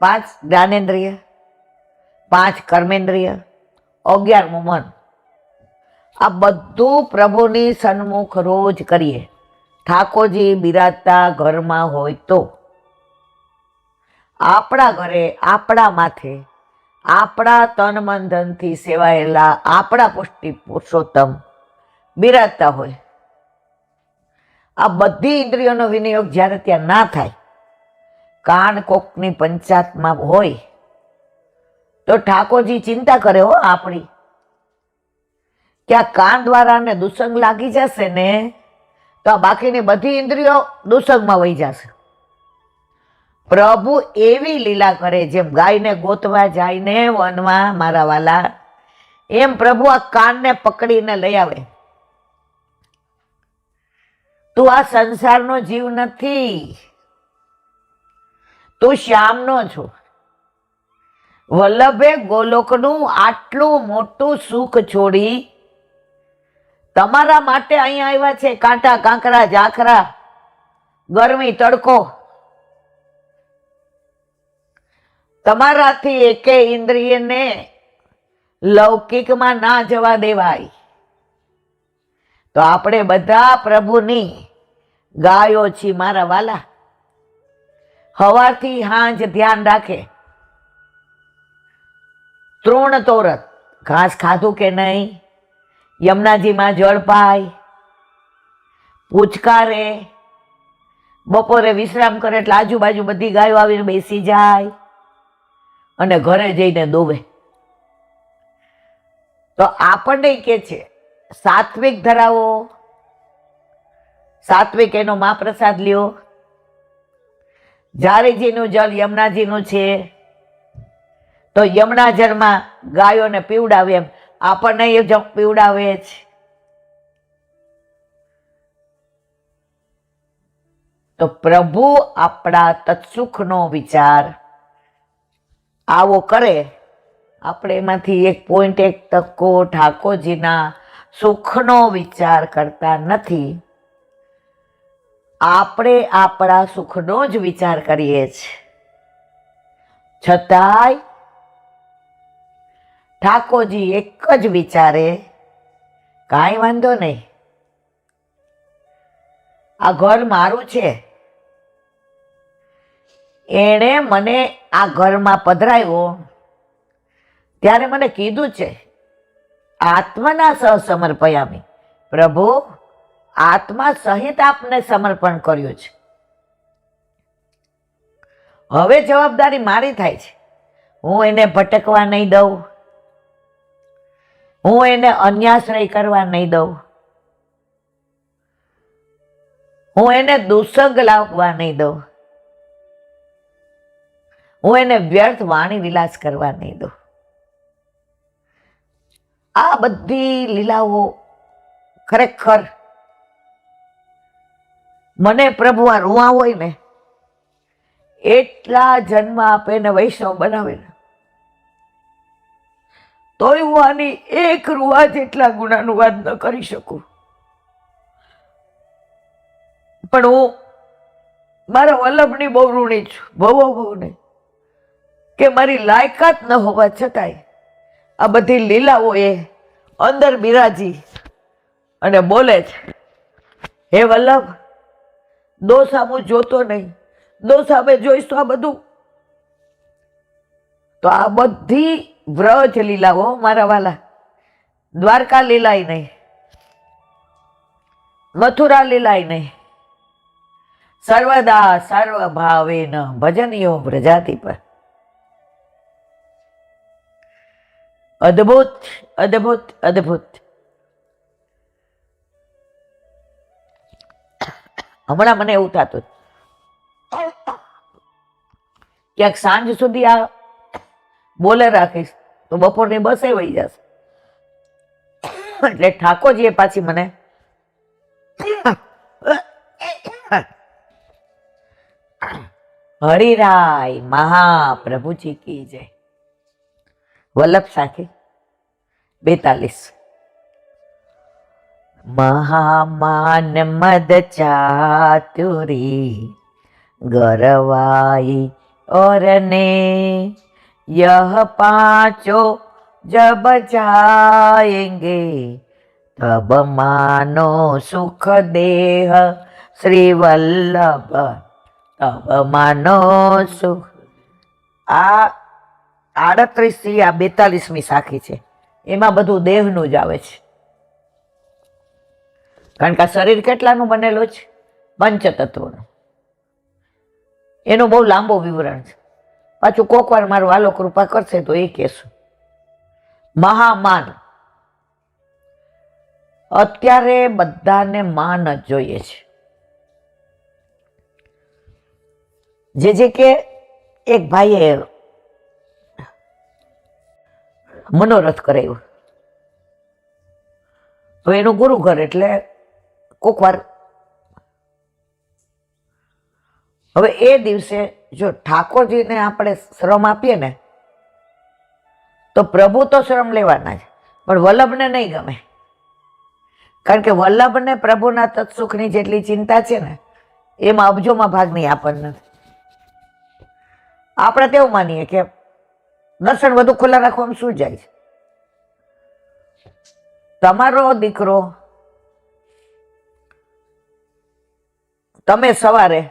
5 જ્ઞાનેન્દ્રિય, 5 કર્મેન્દ્રિય, 11મું મન, આ બધું પ્રભુની સન્મુખ રોજ કરીએ। ઠાકોરજી બિરાજતા ઘરમાં હોય તો આપણા ઘરે આપણા માથે આપણા તન મન ધનથી સેવાયેલા આપણા પુષ્ટિ પુરુષોત્તમ બિરાજતા હોય। આ બધી ઇન્દ્રિયોનો વિનિયોગ જ્યારે ત્યાં ના થાય, કાન કોકની પંચાયતમાં હોય તો ઠાકોરજી ચિંતા કરે હો આપણી, કે આ કાન દ્વારા ને દુસંગ લાગી જશે ને તો આ બાકીની બધી ઇન્દ્રિયો દુસંગમાં વહી જશે। પ્રભુ એવી લીલા કરે, જેમ ગાયને ગોતવા જાય ને વનમાં મારા વાલા, એમ પ્રભુ આ કાનને પકડીને લઈ આવે। તું આ સંસારનો જીવ નથી, તું શ્યામનો છો। વલ્લભે ગોલોકનું આટલું મોટું સુખ છોડી તમારા માટે અહીંયા આવ્યા છે। કાંટા કાંકરા ઝાખરા, ગરમી તડકો, તમારાથી એકે ઇન્દ્રિયને લૌકિકમાં ના જવા દેવાય। તો આપણે બધા પ્રભુની ગાયો છીએ મારા વાલા। હવારથી હાંજ ધ્યાન રાખે, તૃણ તોરત ઘાસ ખાધું કે નહીં, યમુનાજીમાં જળ પાય, પૂચકારે, બપોરે વિશ્રામ કરે એટલે આજુબાજુ બધી ગાયો આવીને બેસી જાય અને ઘરે જઈને દોવે। તો આપણને કે છે સાત્વિક ધરાવો, સાત્વિક એનો મહાપ્રસાદ લ્યો। જારીજીનું જળ યમુનાજીનું છે તો યમુના જળમાં ગાયોને પીવડાવે, એમ આપણને એ જળ પીવડાવે છે। તો પ્રભુ આપણા તત્સુખનો વિચાર આવો કરે, આપણે એમાંથી 1 પોઈન્ટ 1 ટકો ઠાકોરજીના સુખનો વિચાર કરતા નથી, આપણે આપણા સુખનો જ વિચાર કરીએ છીએ। છતાંય ઠાકોરજી એક જ વિચારે, કાંઈ વાંધો નહીં, આ ઘર મારું છે, એણે મને આ ઘરમાં પધરાવ્યો ત્યારે મને કીધું છે આત્મના સહ સમર્પયામી, પ્રભુ આત્મા સહિત આપને સમર્પણ કર્યું છે। હવે જવાબદારી મારી થાય છે, હું એને ભટકવા નહીં દઉં, હું એને અન્યાશ્રય કરવા નહીં દઉં, હું એને દુસંગ લાવવા નહીં દઉં, હું એને વ્યર્થ વાણી વિલાસ કરવા નહીં દઉં। આ બધી લીલાઓ ખરેખર મને પ્રભુ આ રૂવા હોય ને એટલા જન્મ આપે ને વૈષ્ણવ બનાવે ને તોય હું આની એક રૂવા જેટલા ગુણાનુવાદ ન કરી શકું। પણ હું મારા વલ્લભની બહુ ઋણી છું, બહુ નહીં, કે મારી લાયકાત ન હોવા છતાંય આ બધી લીલાઓ એ અંદર બિરાજી અને બોલે છે, હે વલ્લભ દોષ આમું જોતો નહીં, દોષ આમે જોઈશ તો આ બધું, તો આ બધી વ્રજ લીલાઓ મારા વાલા, દ્વારકા લીલાય નહીં, મથુરા લીલાય નહીં, સર્વદા સર્વભાવેન ભજનીયો પ્રજાતિ પર. અદ્ભુત અદ્ભુત અદ્ભુત. હમણાં મને એવું થતું ક્યાંક સાંજ સુધી આ બોલે રાખીશ તો બપોરની બસે વહી જશે. એટલે ઠાકોરજીએ પાછી મને હરિરાય મહાપ્રભુજી કી જય. વલ્લભ સાખી 42. મહામાન મદ ચાતુરી ગરવાઈ और ने यह पांचों जब जाएंगे तब मानो सुख देह श्री वल्लभ तब मानो सुख. આ 38 થી આ 42મી સાખી છે. એમાં બધું દેહનું જ આવે છે. કારણ કે આ શરીર કેટલાનું બનેલું છે? પંચતત્વનું. એનું બહુ લાંબો વિવરણ છે. પાછું કોક વાર મારું વાલો કૃપા કરશે તો એ કહેશું. મહામાન. અત્યારે બધાને માન જ જોઈએ છે. જે કે એક ભાઈએ મનોરથ કરાવ્યો. તો એનું ગુરુ ઘર એટલે કોક વાર હવે એ દિવસે જો ઠાકોરજીને આપણે શ્રમ આપીએ ને તો પ્રભુ તો શ્રમ લેવાના જ, પણ વલ્લભને નહીં ગમે. કારણ કે વલ્લભને પ્રભુના તત્સુખની જેટલી ચિંતા છે ને એમાં અબજોમાં ભાગ નહીં આપણને. આપણે તેવું માનીએ કે દર્શન વધુ ખુલ્લા રાખવામાં શું જાય છે. તમારો દીકરો તમે સવારે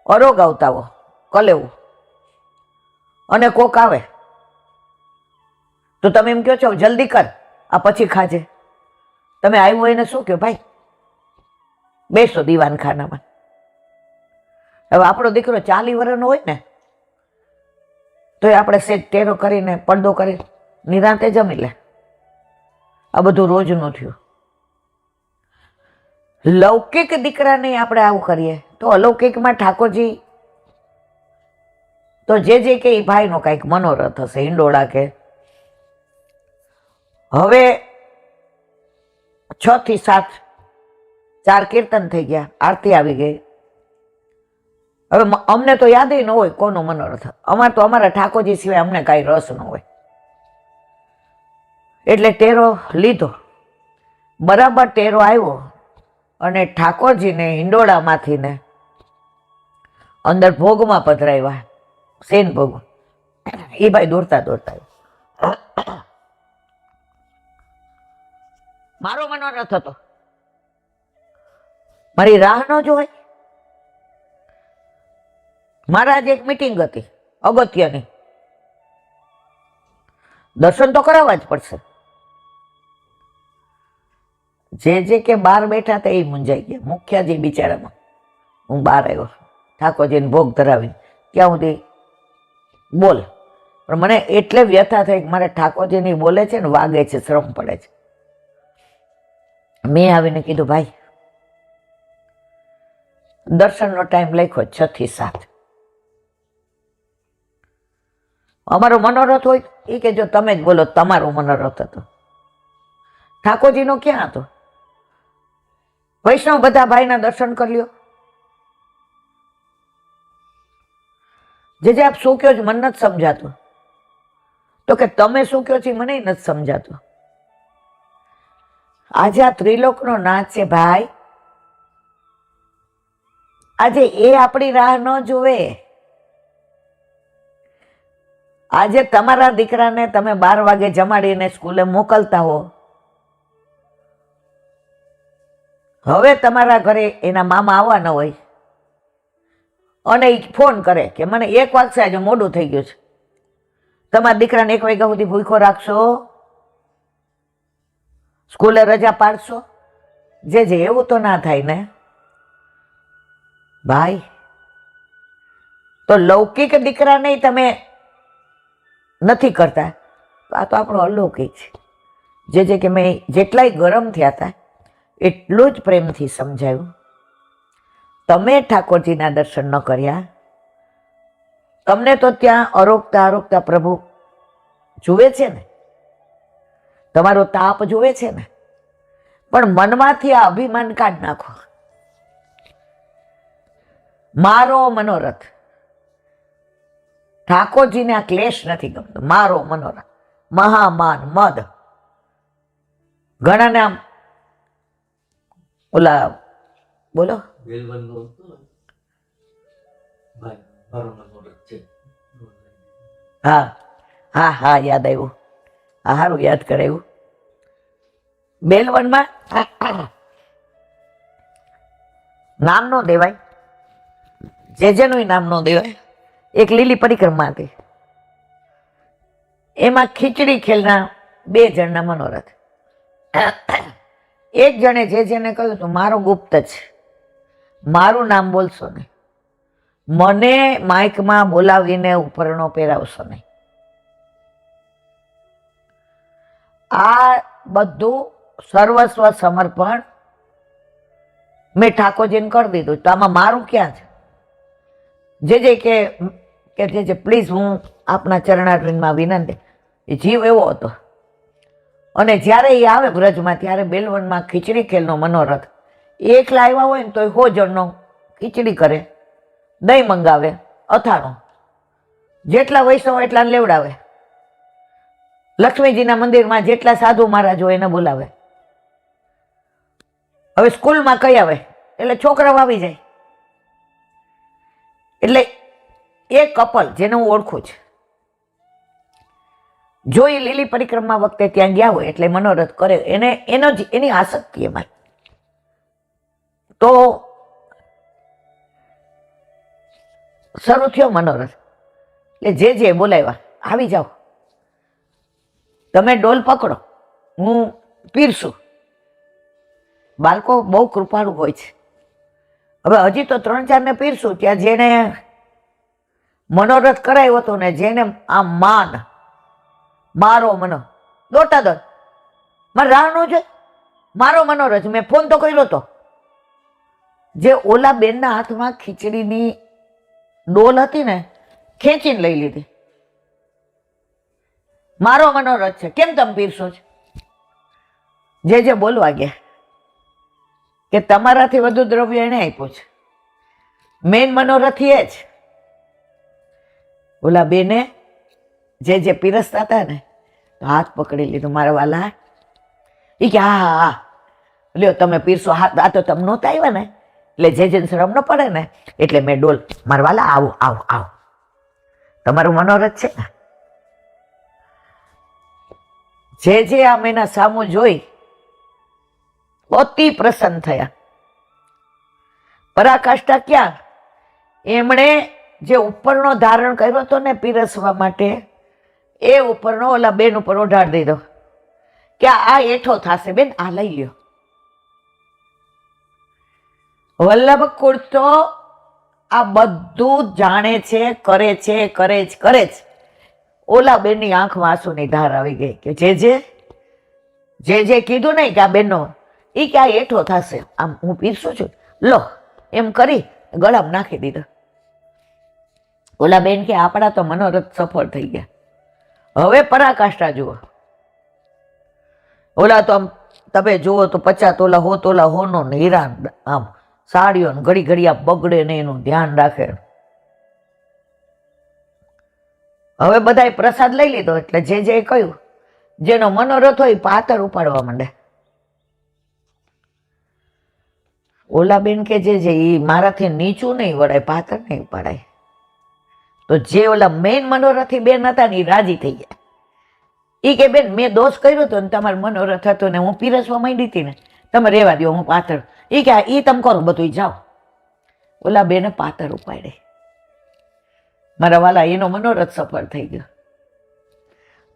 અરોગ આવતા હો કલેવું અને કોક આવે તો તમે એમ કહો છો જલ્દી કર આ પછી ખાજે. તમે આવ્યું હોય ને શું કહો ભાઈ બેસો દીવાનખાનામાં. હવે આપણો દીકરો 40 વર્ષનો હોય ને તો આપણે સેજ ટેરો કરીને પડદો કરી નિરાંતે જમી લે. આ બધું રોજનું થયું. લૌકિક દીકરાને આપણે આવું કરીએ તો અલૌકિકમાં ઠાકોરજી તો જે કે એ ભાઈનો કાંઈક મનોરથ હશે, હિંડોળા કે. હવે 6 થી 7 4 કીર્તન થઈ ગયા, આરતી આવી ગઈ. હવે અમને તો યાદ ન હોય કોનો મનોરથ. અમારે તો અમારા ઠાકોરજી સિવાય અમને કાંઈ રસ ન હોય. એટલે ટેરો લીધો. બરાબર ટેરો આવ્યો અને ઠાકોરજીને હિંડોળામાંથી ને અંદર ભોગમાં પધરાવ્યા. સેન ભોગ. એ ભાઈ દોડતા દોડતા આવ્યો. મારો મનોરથ હતો. મારી રાહ ન જોવાય. મારા આજે એક મીટિંગ હતી અગત્યની. દર્શન તો કરાવવા જ પડશે. જે કે બહાર બેઠા હતા એ મૂંઝાઈ ગયા. મુખ્યજી બિચારામાં. હું બહાર આવ્યો ઠાકોરજીને ભોગ ધરાવીને. ત્યાં સુધી બોલ. પણ મને એટલે વ્યથા થઈ કે મારે ઠાકોરજીની બોલે છે ને વાગે છે, શ્રમ પડે છે. મેં આવીને કીધું ભાઈ દર્શનનો ટાઈમ લખ્યો 6 થી 7. અમારો મનોરથ હોય એ કે જો તમે જ બોલો તમારો મનોરથ હતો. ઠાકોરજીનો ક્યાં હતો? વૈષ્ણવ બધા ભાઈના દર્શન કરી લ્યો. જે આપ શું કહો છો મને નથી સમજાતું. તો કે તમે શું કહો છો મને નથી સમજાતું. આજે આ ત્રિલોકનો નાચ છે ભાઈ. આજે એ આપણી રાહ ન જોવે. આજે તમારા દીકરાને તમે 12 વાગે જમાડીને સ્કૂલે મોકલતા હો. હવે તમારા ઘરે એના મામા આવવાના હોય અને એ ફોન કરે કે મને 1 વાગશે, આજે મોડું થઈ ગયું છે, તમારા દીકરાને 1 વાગ્યા સુધી ભૂખો રાખશો, સ્કૂલે રજા પાડશો? જે એવું તો ના થાય ને. ભાઈ તો લૌકિક દીકરા નહીં તમે નથી કરતા, તો આ તો આપણો અલૌકિક છે. જે કે મેં જેટલાય ગરમ થયા હતા એટલું જ પ્રેમથી સમજાયું. તમે ઠાકોરજીના દર્શન ન કર્યા, તમને તો ત્યાં અરોગતા અરોગતા પ્રભુ જુએ છે ને, તમારો તાપ જુએ છે ને, પણ મનમાંથી આ અભિમાન કાઢ નાખો. મારો મનોરથ, ઠાકોરજીને આ ક્લેશ નથી ગમતો. મારો મનોરથ, મહામાન મદ. ઘણાને આમ ઓલા બોલો હા હા હા યાદ આવ્યું. હા સારું યાદ કરાયું. બેલવનમાં નામ નો દેવાય, જેનું નામ નો દેવાય. એક લીલી પરિક્રમા હતી, એમાં ખીચડી ખેલના 2 જણના મનોરથ. એક જણે જેને કહ્યું હતું મારો ગુપ્ત છે, મારું નામ બોલશો નહીં, મને માઇકમાં બોલાવીને ઉપરણો પહેરાવશો નહીં. આ બધું સર્વસ્વ સમર્પણ મેં ઠાકોરજીને કરી દીધું, તો આમાં મારું ક્યાં છે? જે પ્લીઝ હું આપના ચરણારવિંદમાં વિનંતી. એ જીવ એવો હતો. અને જ્યારે એ આવે વ્રજમાં ત્યારે બેલવનમાં ખીચડી ખેલનો મનોરથ. એકલા આવ્યા હોય ને તો 100 જણનો ખીચડી કરે, દહીં મંગાવે, અથાણું, જેટલા વૈષ્ણવ એટલાને લેવડાવે. લક્ષ્મીજીના મંદિરમાં જેટલા સાધુ મહારાજ હોય એને બોલાવે. હવે સ્કૂલમાં કઈ આવે એટલે છોકરાઓ આવી જાય. એટલે એ કપલ જેને હું ઓળખું છું, જો એ લીલી પરિક્રમા વખતે ત્યાં ગયા હોય એટલે મનોરથ કરે, એની આસક્તિ એમાં. તો શરૂ થયો મનોરથ. એટલે જે બોલાવ્યા આવી જાઓ, તમે ડોલ પકડો, હું પીરશું. બાળકો બહુ કૃપાળુ હોય છે. હવે હજી તો 3-4 ને પીરશું. ત્યાં જેને મનોરથ કરાયો હતો ને, જેને આ માન મારો મનો દોટા દો મારે રાહનો છે, મારો મનોરથ, મેં ફોન તો કર્યો હતો. જે ઓલા બેનના હાથમાં ખીચડીની ડોલ હતી ને, ખેંચીને લઈ લીધી. મારો મનોરથ છે, કેમ તમે પીરશો છો? જે બોલવા ગયા કે તમારાથી વધુ દ્રવ્ય એને આપ્યું છે, મેન મનોરથી એ જ. ઓલા બેને જે પીરસતા હતા ને, તો હાથ પકડી લીધો. મારા વાલા એ કે હા હા લ્યો તમે પીરસો. હાથ આ તો તમે નહોતા આવ્યા ને, એટલે જે શરમ ન પડે ને, એટલે મેં ડોલ. મારા વાલા આવો આવો આવો, તમારું મનોરથ છે ને. જે આમ એના સામું જોઈ અતિ પ્રસન્ન થયા. પરાકાષ્ઠા ક્યાં? એમણે જે ઉપરનો ધારણ કર્યો હતો ને પીરસવા માટે, એ ઉપરનો ઓલા બેન ઉપર ઓઢાડી દીધો કે આ એઠો થશે બેન, આ લઈ લ્યો. વલ્લભ કુળ તો આ બધું જાણે છે, કરે છે. ઓલા બેનની આંખમાં આંસુની ધાર આવી ગઈ કે જે કીધું નહીં કે આ બેનનો એ કે આ એઠો થશે, આમ હું પીરસું છું, લો એમ કરી ગળામાં નાખી દીધો. ઓલા બેન કે આપણા તો મનોરથ સફળ થઈ ગયા. હવે પરાકાષ્ઠા જુઓ. ઓલા તો આમ તમે જુઓ તો 50 તોલા 100 તોલા હોનો ને હીરા, આમ સાડીઓ ને ઘડી આ બગડે ને એનું ધ્યાન રાખે. હવે બધાએ પ્રસાદ લઈ લીધો એટલે જે કહ્યું, જેનો મનોરથ હોય પાતર ઉપાડવા માંડે. ઓલા બેન કે જે એ મારાથી નીચું નહીં વળાય, પાતર નહીં ઉપાડાય. તો જે ઓલા મેઇન મનોરથી બેન હતા ને, એ રાજી થઈ ગયા. એ કે બેન મેં દોષ કર્યો હતો ને, તમારો મનોરથ હતો ને, હું પીરસવા માંડી હતી ને, તમે રહેવા દો, હું પાતર. એ કે એ તમે કરો બધું, જાઓ. ઓલા બેને પાતર ઉપાડે. મારા વાલા એનો મનોરથ સફળ થઈ ગયો.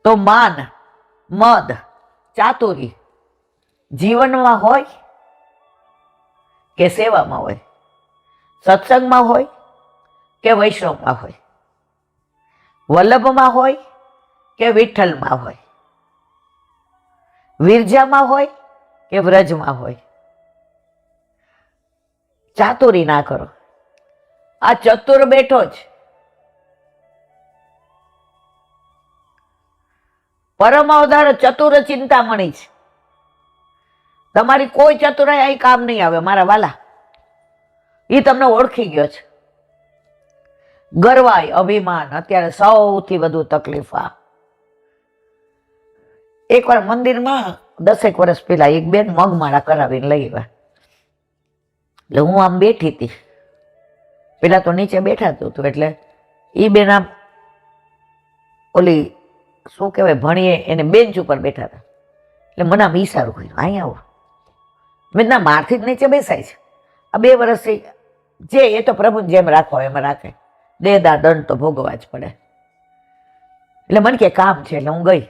તો માન મદ ચાતુરી જીવનમાં હોય કે સેવામાં હોય, સત્સંગમાં હોય કે વૈષ્ણવમાં હોય, વલ્લભમાં હોય કે વિઠ્ઠલમાં હોય, વિરજામાં હોય કે વ્રજમાં હોય, ચાતુરી ના કરો. આ ચતુર બેઠો જ પરમ અવતાર ચતુર ચિંતામણી છે. તમારી કોઈ ચતુરાઈ અહીં કામ નહીં આવે મારા વાલા. એ તમને ઓળખી ગયો છે. ગર્વાય, અભિમાન અત્યારે સૌથી વધુ તકલીફ. આ એકવાર મંદિરમાં 10 વર્ષ પહેલા એક બેન મગમાળા કરાવીને લઈ આવ્યા. એટલે હું આમ બેઠી હતી, પેલા તો નીચે બેઠા હતું, એટલે એ બેન આમ ઓલી શું કહેવાય ભણીએ એને બેન્ચ ઉપર બેઠા હતા. એટલે મને આમ ઈશારો કર્યો, અહીંયા આવો. મેં ના મારથી જ નીચે બેસાય છે. આ 2 વર્ષથી જે એ તો પ્રભુને જેમ રાખો એમ રાખે, દેદાર દંડ તો ભોગવવા જ પડે. એટલે મને કે કામ છે, એટલે હું ગઈ.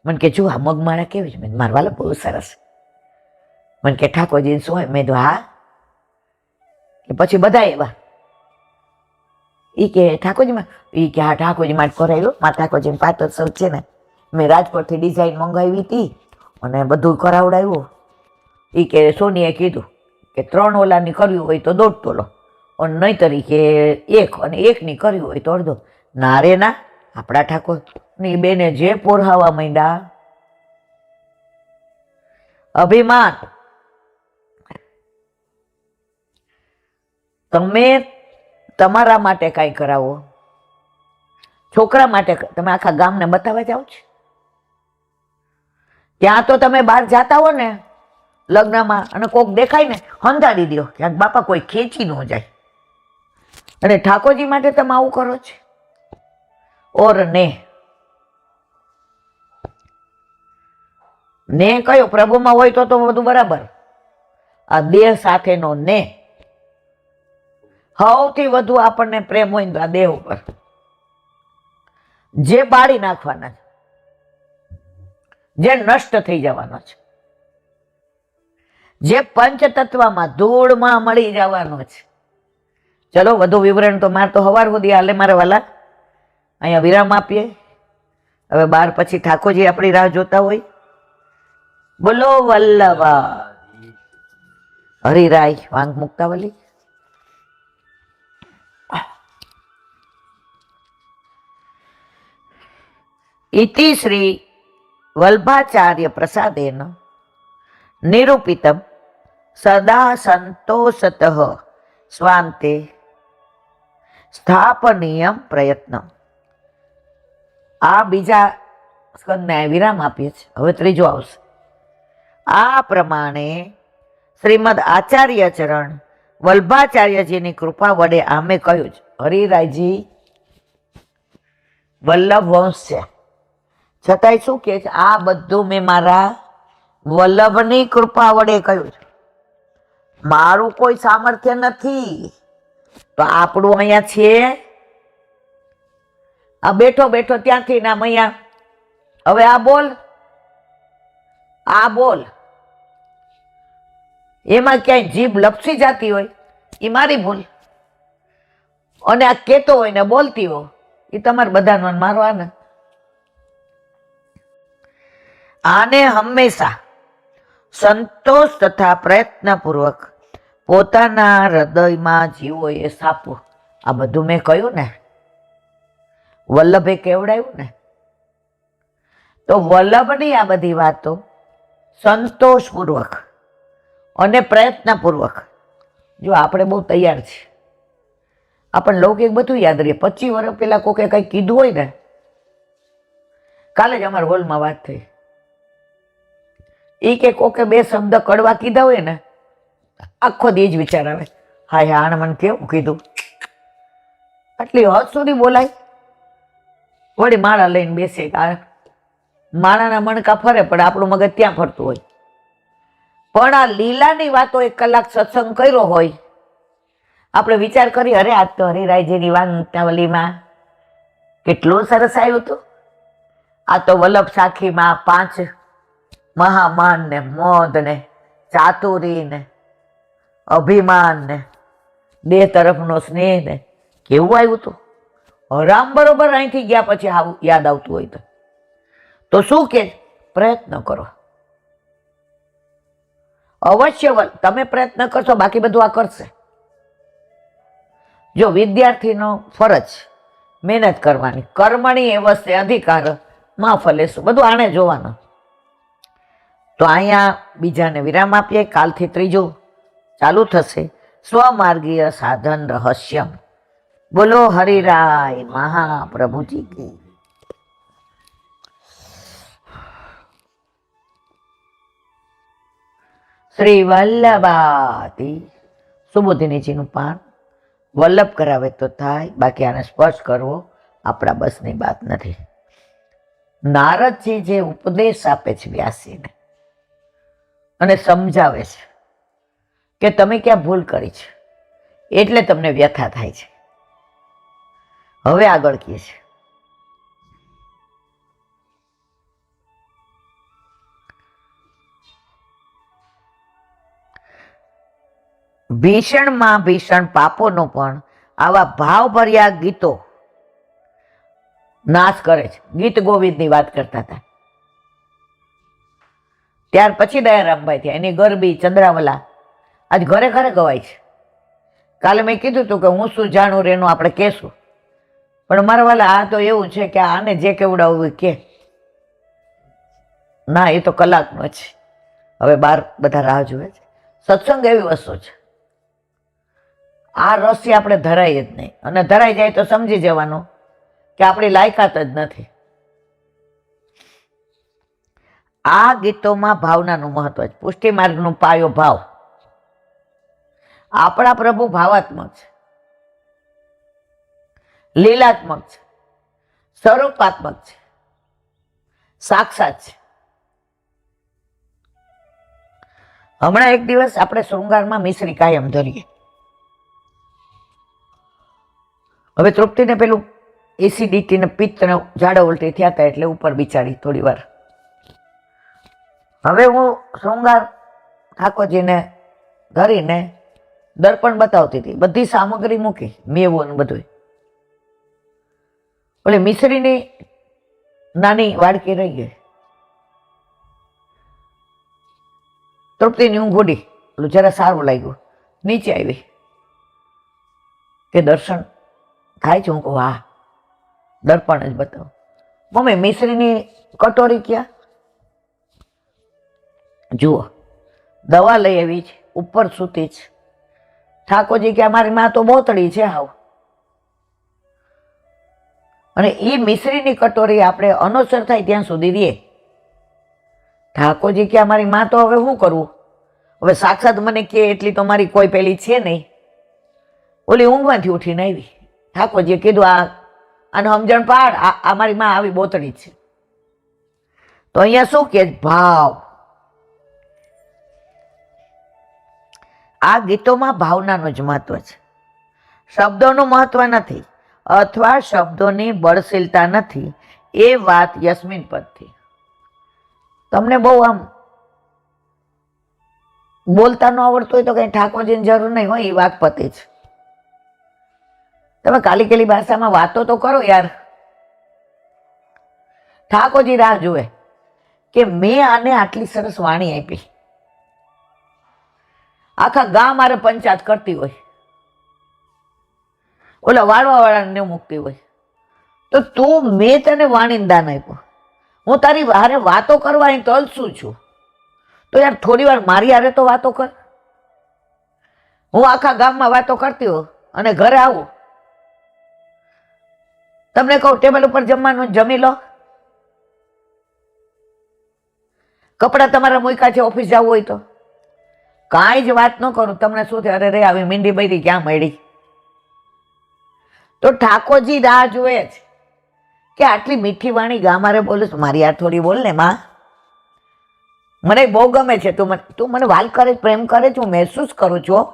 મને કે જો આ મગમાળા કેવી છે? મેં મારવાલા બહુ સરસ. મને કે ઠાકોરજી શું હોય? મેં તો હા. પછી બધા એવા ઈ કે ઠાકોરજીમાં, ઈ કે હા ઠાકોરજી માટે કરાયેલું. મારા ઠાકોરજીને પાટોત્સવ છે ને, મેં રાજકોટથી ડિઝાઇન મંગાવી હતી અને બધું કરાવડાવ્યું. ઈ કે સોનીએ કીધું કે 3 ઓલાની કરવી હોય તો 1.5 તોલો, અને નહીં તરીકે 1, અને 1ની કરવી હોય તો 1.5. ના રે ના, આપણા ઠાકોર ની બેને જે પોરહાવા માંડ્યા. અભિમાન. તમે તમારા માટે કાંઈ કરાવો, છોકરા માટે તમે આખા ગામને બતાવવા જાઓ છો. ત્યાં તો તમે બહાર જાતા હો ને લગ્નમાં, અને કોક દેખાય ને હંધાડી દો, ક્યાંક બાપા કોઈ ખેંચી ન જાય. અને ઠાકોરજી માટે તમે આવું કરો છો. ઓર ને કયો પ્રભુમાં હોય તો બધું બરાબર. આ દેહ સાથેનો ને સૌથી વધુ આપણને પ્રેમ હોય તો આ દેહ ઉપર, જે બાળી નાખવાના છે, જે નષ્ટ થઈ જવાનો છે, જે પંચતત્વમાં ધૂળમાં મળી જવાનો છે. ચલો વધુ વિવરણ તો મારે તો સવાર સુધી હાલે મારા વાલા. અહીંયા વિરામ આપીએ. હવે 12 પછી ઠાકોરજી આપણી રાહ જોતા હોય. બોલો વલ્લભા હરિરાય વાંગ મુક્તાવલી. ઇતિ શ્રી વલ્ભાચાર્ય પ્રસાદેન નિરૂપિતમ સદા સંતોષતઃ સ્વાંતે સ્થાપનીયમ પ્રયત્ન. આ બીજા સ્કંદને વિરામ આપીએ છીએ. હવે ત્રીજો આવશે. આ પ્રમાણે શ્રીમદ આચાર્ય ચરણ વલ્ભાચાર્યજીની કૃપા વડે આમે કહ્યું છે. હરિરાયજી વલ્લભ વંશ છે, છતાંય શું કે છે? આ બધું મેં મારા વલ્લભની કૃપા વડે કહ્યું છે. મારું કોઈ સામર્થ્ય નથી. તો આપણું અહીંયા છે, આ બેઠો બેઠો ત્યાંથી નામ અહીંયા. હવે આ બોલ, આ બોલ, એમાં ક્યાંય જીભ લપસી જતી હોય એ મારી ભૂલ, અને આ કેતો હોય ને બોલતી હોય એ તમારે બધાનો મારો આનંદ. આને હંમેશા સંતોષ તથા પ્રયત્નપૂર્વક પોતાના હૃદયમાં જીવોએ સ્થાપવું. આ બધું મેં કહ્યું ને, વલ્લભે કેવડાવ્યું ને, તો વલ્લભની આ બધી વાતો સંતોષપૂર્વક અને પ્રયત્નપૂર્વક. જો આપણે બહુ તૈયાર છીએ, આપણને લૌકિક બધું યાદ રહીએ. 25 વર્ષ પહેલા કોકે કંઈ કીધું હોય ને, કાલે જ અમારા હોલમાં વાત થઈ, એ કે કોકે 2 શબ્દ કડવા કીધા હોય ને, આખો દી જ વિચાર આવે, હાય આને મને કેવું કીધું. આટલી હદ સુધી બોલાય. વળી માળા લઈને બેસે, માળાના મણકા ફરે પણ આપણું મગજ ત્યાં ફરતું હોય. પણ આ લીલાની વાતો 1 કલાક સત્સંગ કર્યો હોય, આપણે વિચાર કરી, અરે આજ તો હરિરાયજીની વાંગતાવલીમાં કેટલું સરસ આવ્યું હતું. આ તો વલ્લભ સાખીમાં 5 મહામાન ને મોદ ને ચાતુરી ને અભિમાન ને દેહ તરફનો સ્નેહ ને કેવું આવ્યું હતું. રામ બરોબર અહીંથી ગયા પછી આવું યાદ આવતું હોય તો શું કે પ્રયત્ન કરો. અવશ્ય તમે પ્રયત્ન કરશો, બાકી બધું આ કરશે. જો વિદ્યાર્થીનો ફરજ મહેનત કરવાની, કર્મણી એવસ્તે અધિકાર માં ફલેશું, બધું આને જોવાનું. તો અહીંયા બીજાને વિરામ આપીએ. કાલથી ત્રીજું ચાલુ થશે, સ્વમાર્ગીય સાધન રહસ્યમ. બોલો હરિરાય મહાપ્રભુજી કી. શ્રી વલ્લભાતી સુબોધિનીજીનું પાન વલ્લભ કરાવે તો થાય, બાકી આને સ્પર્શ કરવો આપણા બસની વાત નથી. નારદજી જે ઉપદેશ આપે છે વ્યાસીને અને સમજાવે છે કે તમે ક્યાં ભૂલ કરી છે, એટલે તમને વ્યથા થાય છે. હવે આગળ કહે છે, ભીષણમાં ભીષણ પાપોનો પણ આવા ભાવભર્યા ગીતો નાશ કરે છે. ગીત ગોવિંદની વાત કરતા હતા. ત્યાર પછી દયારામભાઈ થયા, એની ગરબી ચંદ્રાવલા આજ ઘરે ઘરે ગવાય છે. કાલે મેં કીધું હતું કે હું શું જાણું રેનું આપણે કહેશું, પણ મારા વાલા આ તો એવું છે કે આને જે કેવડાવવું કે ના, એ તો કલાકનો છે. હવે બાર બધા રાહ જુએ છે. સત્સંગ એવી વસ્તુ છે, આ રસી આપણે ધરાય જ નહીં, અને ધરાઈ જાય તો સમજી જવાનું કે આપણી લાયકાત જ નથી. આ ગીતોમાં ભાવનાનું મહત્વ છે. પુષ્ટિ માર્ગનું પાયો ભાવ. આપણા પ્રભુ ભાવાત્મક છે, લીલાત્મક છે, સ્વરૂપાત્મક છે, સાક્ષાત છે. હમણાં એક દિવસ આપણે શૃંગારમાં મિશ્રી કાયમ ધરીએ. હવે તૃપ્તિને પેલું એસિડિટી ને પિત્ત ને ઝાડા ઉલટી થયા હતા, એટલે ઉપર બિચારી થોડી વાર. હવે હું શૃંગાર ઠાકોરજીને ધરીને દર્પણ બતાવતી હતી, બધી સામગ્રી મૂકી, મેવો ને બધું. ઓલી મિશ્રીની નાની વાડકી રહી ગઈ. તૃપ્તિની ઊંઘ ઉડી, ઓલું જરા સારું લાગ્યું, નીચે આવી કે દર્શન થાય છે. હું કહું હા, દર્પણ જ બતાવો. મમ્મી મિશ્રીની કટોરી ક્યાં? જુઓ, દવા લઈ આવી છે, ઉપર સૂતી છે. ઠાકોરજી કે અમારી માં તો બોતડી છે હાવ. અને એ મિશ્રીની કટોરી આપણે અનોસર થાય ત્યાં સુધી દે. ઠાકોરજી કે અમારી માં તો હવે શું કરવું? હવે સાક્ષાત મને કે એટલી તો મારી કોઈ પેલી છે નહીં. ઓલી ઊંઘમાંથી ઉઠીને આવી. ઠાકોરજીએ કીધું આને સમજણ પાડ, આ મારી માં આવી બોતડી છે. તો અહીંયા શું કે ભાવ. આ ગીતોમાં ભાવનાનું જ મહત્વ છે, શબ્દોનું મહત્વ નથી, અથવા શબ્દોની બળશીલતા નથી. એ વાત યસ્મીન પદથી. તમને બહુ આમ બોલતા ન આવડતું હોય તો કઈ ઠાકોરજીની જરૂર નહીં હોય, એ વાત પતિ છે. તમે કાલી કેલી ભાષામાં વાતો તો કરો યાર. ઠાકોરજી રાહ જુએ કે મેં આને આટલી સરસ વાણી આપી. આખા ગામ મારે પંચાયત કરતી હોય, ઓલા વાળવા વાળાને મૂકતી હોય, તો તું મેં તને વાણીને દાન આપ્યું, હું તારી હારે વાતો કરવા અહીં તલસું છું, તો યાર થોડી વાર મારી હારે તો વાતો કર. હું આખા ગામમાં વાતો કરતી હોઉં અને ઘરે આવું, તમને કહું ટેબલ ઉપર જમવાનું જમી લો, કપડા તમારા મૂક્યા છે ઓફિસ જવું હોય તો, કાંઈ જ વાત ન કરું. તમને શું થાય? અરે રે આવી મીંડી બૈરી ક્યાં મળી? તો ઠાકોરજી રાહ જુએ છે કે આટલી મીઠી વાણી ગામારે બોલું, મારી યાર થોડી બોલ ને માં, મને બહુ ગમે છે, તું મને વાલ કરે, પ્રેમ કરે છે, હું મહેસૂસ કરું છું.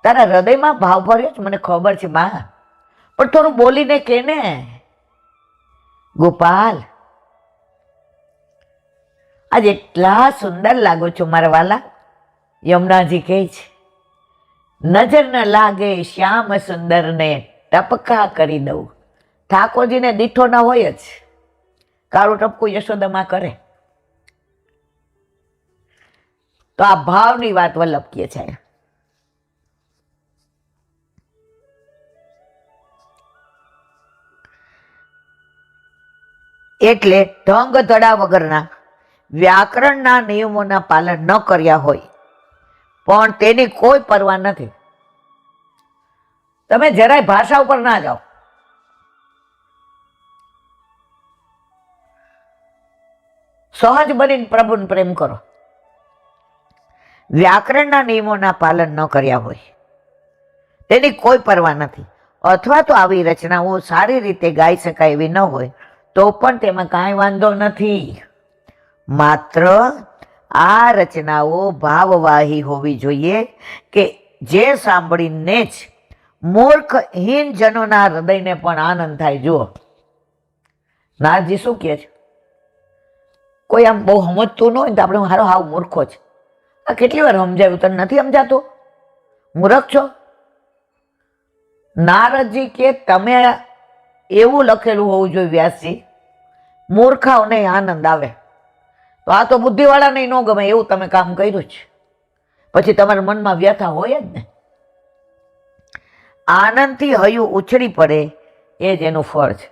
તારા હૃદયમાં ભાવ ભર્યો છે, મને ખબર છે માં, પણ થોડું બોલીને કે ને ગોપાલ, આજે એટલા સુંદર લાગો છો મારા વાલા. યમુનાજી કહે છે નજર ન લાગે શ્યામ સુંદર ને ટપકા કરી દઉં. ઠાકોરજીને દીઠો ના હોય જ, કાળું ટપકું યશોદામાં કરે. તો આ ભાવની વાત વલ્લભ કહે છે. એટલે ઢંગ ધડા વગરના વ્યાકરણના નિયમોના પાલન ન કર્યા હોય પણ તેની કોઈ પરવા નથી. તમે જરાય ભાષા ઉપર ના જાઓ. સહજ બનીને પ્રભુને પ્રેમ કરો. વ્યાકરણના નિયમોના પાલન ન કર્યા હોય તેની કોઈ પરવા નથી, અથવા તો આવી રચનાઓ સારી રીતે ગાઈ શકાય એવી ન હોય તો પણ તેમાં કાંઈ વાંધો નથી. માત્ર આ રચનાઓ ભાવવાહી હોવી જોઈએ કે જે સાંભળીને જ મૂર્ખહીન જનોના હૃદયને પણ આનંદ થાય. જુઓ નારજી શું કહે છે, કોઈ આમ બહુ સમજતું ન હોય તો આપણે હારો હાવ મૂર્ખો છે. આ કેટલી વાર સમજાવ્યું, તને નથી સમજાતું, મૂર્ખ છો. નારદજી કે તમે એવું લખેલું હોવું જોઈએ વ્યાસજી, મૂર્ખાઓને આનંદ આવે. તો આ તો બુદ્ધિવાળાને ન ગમે એવું તમે કામ કર્યું છે, પછી તમારા મનમાં વ્યથા હોય જ ને. આનંદથી હૈયું ઉછળી પડે એ જ એનું ફળ છે.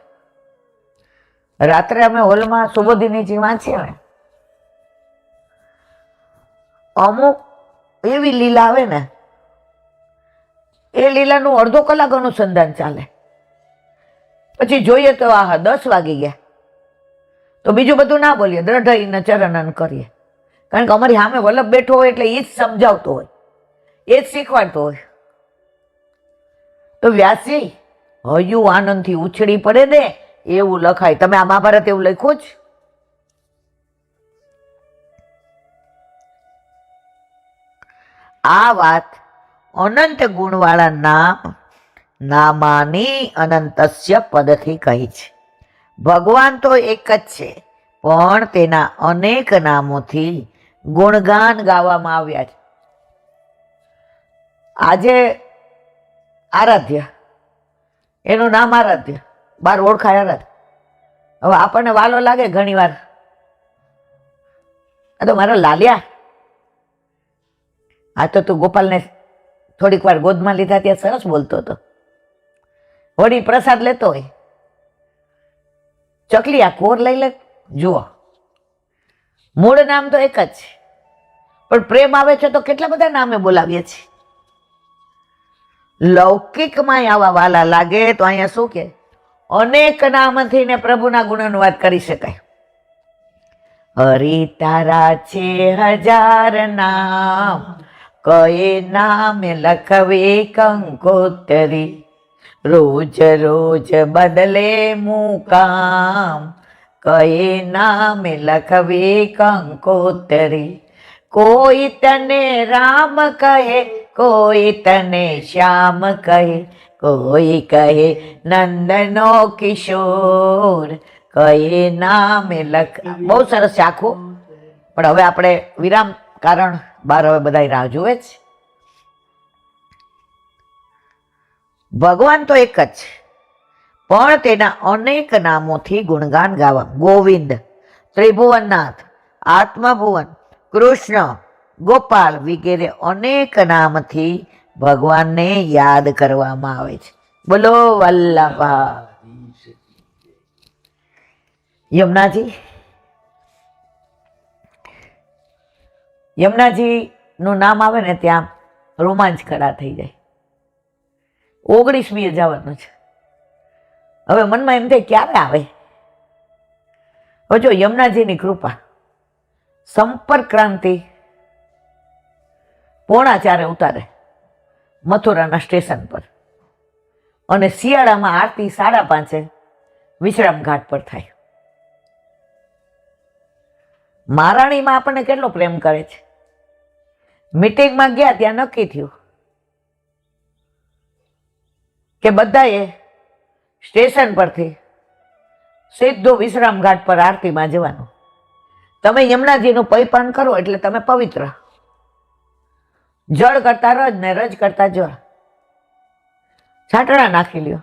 રાત્રે અમે હોલમાં સુબોધિનીજી વાંચીએ ને, અમુક એવી લીલા આવે ને, એ લીલાનું અડધો કલાક અનુસંધાન ચાલે, પછી જોઈએ તો આહા 10 વાગી ગયા, તો બીજું બધું ના બોલીએ, દ્રઢઈને ચરણન કરીએ. કારણ કે અમારી સામે વલ્લભ બેઠો હોય એટલે એ જ સમજાવતો હોય, એ જ શીખવાડતો હોય. તો વ્યાસજી હૈયું આનંદથી ઉછળી પડે ને એવું લખાય. તમે આ મહાભારત એવું લખ્યું જ? આ વાત અનંત ગુણવાળા નામાની અનંતસ્ય પદથી કહી છે. ભગવાન તો એક જ છે પણ તેના અનેક નામોથી ગુણગાન ગાવામાં આવ્યા છે. આજે આરાધ્ય, એનું નામ આરાધ્ય, બાર ઓળખાય આરાધ્ય. હવે આપણને વાલો લાગે ઘણી વાર, આ તો મારો લાલિયા, આ તો તું ગોપાલને થોડીક વાર ગોદમાં લીધા ત્યાં સરસ બોલતો હતો. વળી પ્રસાદ લેતો હોય, ચકલી આ કોર લઈ લે. જુઓ મૂળ નામ તો એક જ છે, પણ પ્રેમ આવે છે તો કેટલા બધા નામે બોલાવીએ છીએ. લૌકિકમાં આવા વાલા લાગે તો અહીંયા શું કે અનેક નામથી ને પ્રભુના ગુણોની વાત કરી શકાય. હરિ તારા છે 1000 નામ, કયે નામે લખવે કંકોત્રી, રોજ રોજ બદલે મુકામ, કયે નામે લખવે કંકોત્રી. કોઈ તને રામ કહે, કોઈ તને શ્યામ કહે, કોઈ કહે નંદનો કિશોર, કયે નામે લખ. બહુ સરસ છે આખું, પણ હવે આપણે વિરામ, કારણ બાર હવે બધા રાહ જુએ છે. ભગવાન તો એક જ છે પણ તેના અનેક નામોથી ગુણગાન ગાવા. ગોવિંદ, ત્રિભુવનનાથ, આત્મભુવન, કૃષ્ણ, ગોપાલ વગેરે અનેક નામથી ભગવાનને યાદ કરવામાં આવે છે. બોલો વલ્લભા. યમુનાજી નું નામ આવે ને ત્યાં રોમાંચ ખડા થઈ જાય. 19મીએ જવાનું છે. હવે મનમાં એમ થાય ક્યારે આવે. હવે જો યમુનાજીની કૃપા, સંપર્ક ક્રાંતિ 3:45 ઉતારે મથુરાના સ્ટેશન પર, અને શિયાળામાં આરતી 5:30 વિશ્રામ ઘાટ પર થાય. મહારાણીમાં આપણને કેટલો પ્રેમ કરે છે. મીટિંગમાં ગયા ત્યાં નક્કી થયું કે બધાએ સ્ટેશન પરથી સીધું વિશ્રામ ઘાટ પર આરતીમાં જવાનું. તમે યમુનાજીનું પૈપાન કરો એટલે તમે પવિત્ર. જળ કરતા રજ ને રજ કરતા જળ, છાંટણા નાખી લ્યો.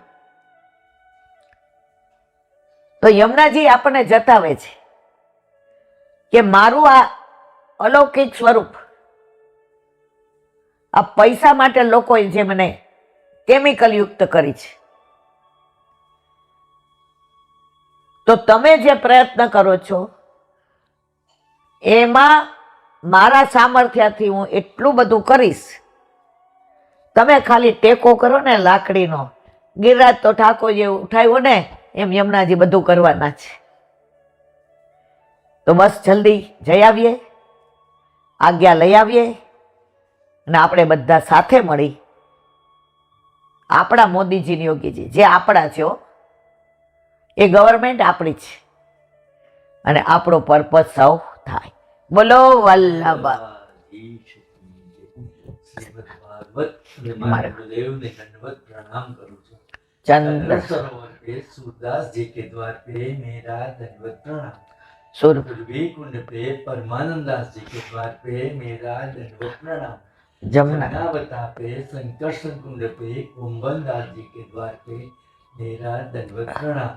તો યમુનાજી આપણને જતાવે છે કે મારું આ અલૌકિક સ્વરૂપ, આ પૈસા માટે લોકોએ જે મને કેમિકલ યુક્ત કરી છે, તો તમે જે પ્રયત્ન કરો છો એમાં મારા સામર્થ્યથી હું એટલું બધું કરીશ. તમે ખાલી ટેકો કરો ને લાકડીનો, ગિરિરાજ તો ઠાકોર જે ઉઠાવ્યો ને એમ યમુનાજી બધું કરવાના છે. તો બસ જલ્દી જઈ આવીએ, આજ્ઞા લઈ આવીએ અને આપણે બધા સાથે મળી આપણા મોદીજીની યોગીજી જે આપણા છે, એ ગવર્મેન્ટ આપણી છે અને આપણો પર્પઝ સૌ થાય. બોલો વલ્લભ. चंद्र सूरदास जी के द्वार पे मेरा दंडवत प्रणाम. सुर पूर्वी कुंड पे परमानंद दास जी के द्वार पे मेरा दंडवत प्रणाम. जमुना पे संकर्षण कुंड पे कुंभन दास जी के द्वार पे मेरा दंडवत प्रणाम.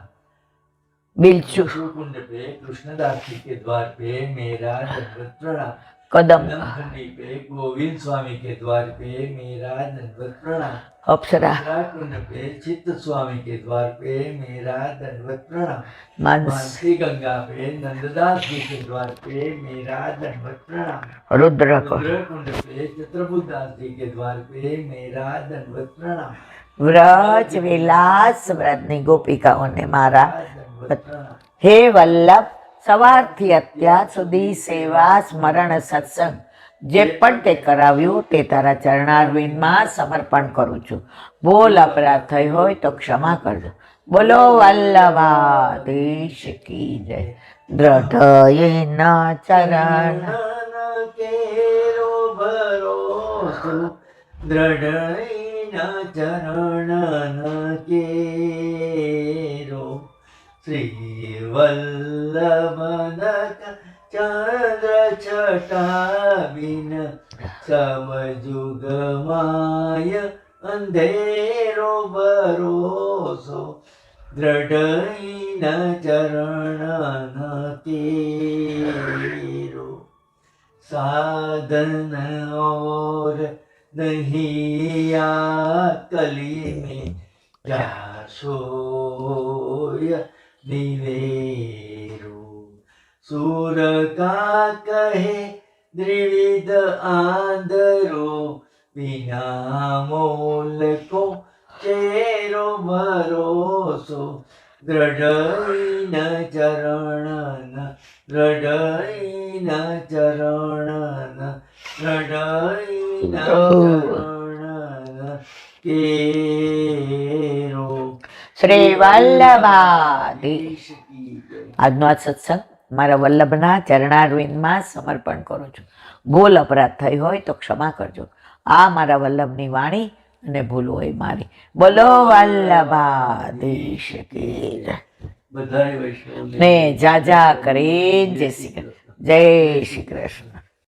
बिलचू कुंड पे कृष्णदास जी के द्वार पे मेरा दंडवत प्रणाम. कदम खंडी पे गोविंद स्वामी के द्वार पे मेरा दंडवत प्रणाम. अप्सरा कुंड पे चित्त स्वामी के द्वार पे मेरा दंडवत प्रणाम. मानस मानसी गंगा पे नंददास जी के द्वार पे मेरा दंडवत प्रणाम. रुद्र कुंड पे चित्रबुदास जी के द्वार पे मेरा दंडवत प्रणाम. व्रज विलास व्रतनी गोपिकाओने मारा दंडवत प्रणाम. हे वल्लभ, સવારથી અત્યાર સુધી સેવા સ્મરણ સત્સંગ જે પણ તે કરાવ્યું તે તારા ચરણારવિંદમાં સમર્પણ કરું છું. બોલ અપરાધ થઈ હોય તો ક્ષમા કરજો. બોલો વલ્લભાધીશ કી જય. દ્રઢયના ચરણ કેરો ભરોસો દ્રઢયના ચરણ કેરો. શ્રી વલ્લભ ચંદ્ર છટાવીન સમજુગમાય અંધેરો ભરોસો દ્રઢઈન ચરણ કેરો. साधन और नहीं कली में जासोय दिवेरो. सूर का कहे द्रिविध आंधरो बिना मोल को चेरो भरोसो. दृढ़ चरण दृढ़ चरण दृढ़ चरण केरो. શ્રી વલ્લભાધીશ. આજનો આ સત્સંગ મારા વલ્લભના ચરણારવિંદમાં સમર્પણ કરું છું. ભૂલ અપરાધ થઈ હોય તો ક્ષમા કરજો. આ મારા વલ્લભની વાણી અને ભૂલ હોય મારી. બોલો વલ્લભાધીશ કી જય. બધાય વૈષ્ણવ ને જાજા કરીને જય શ્રી કૃષ્ણ. જય શ્રી કૃષ્ણ.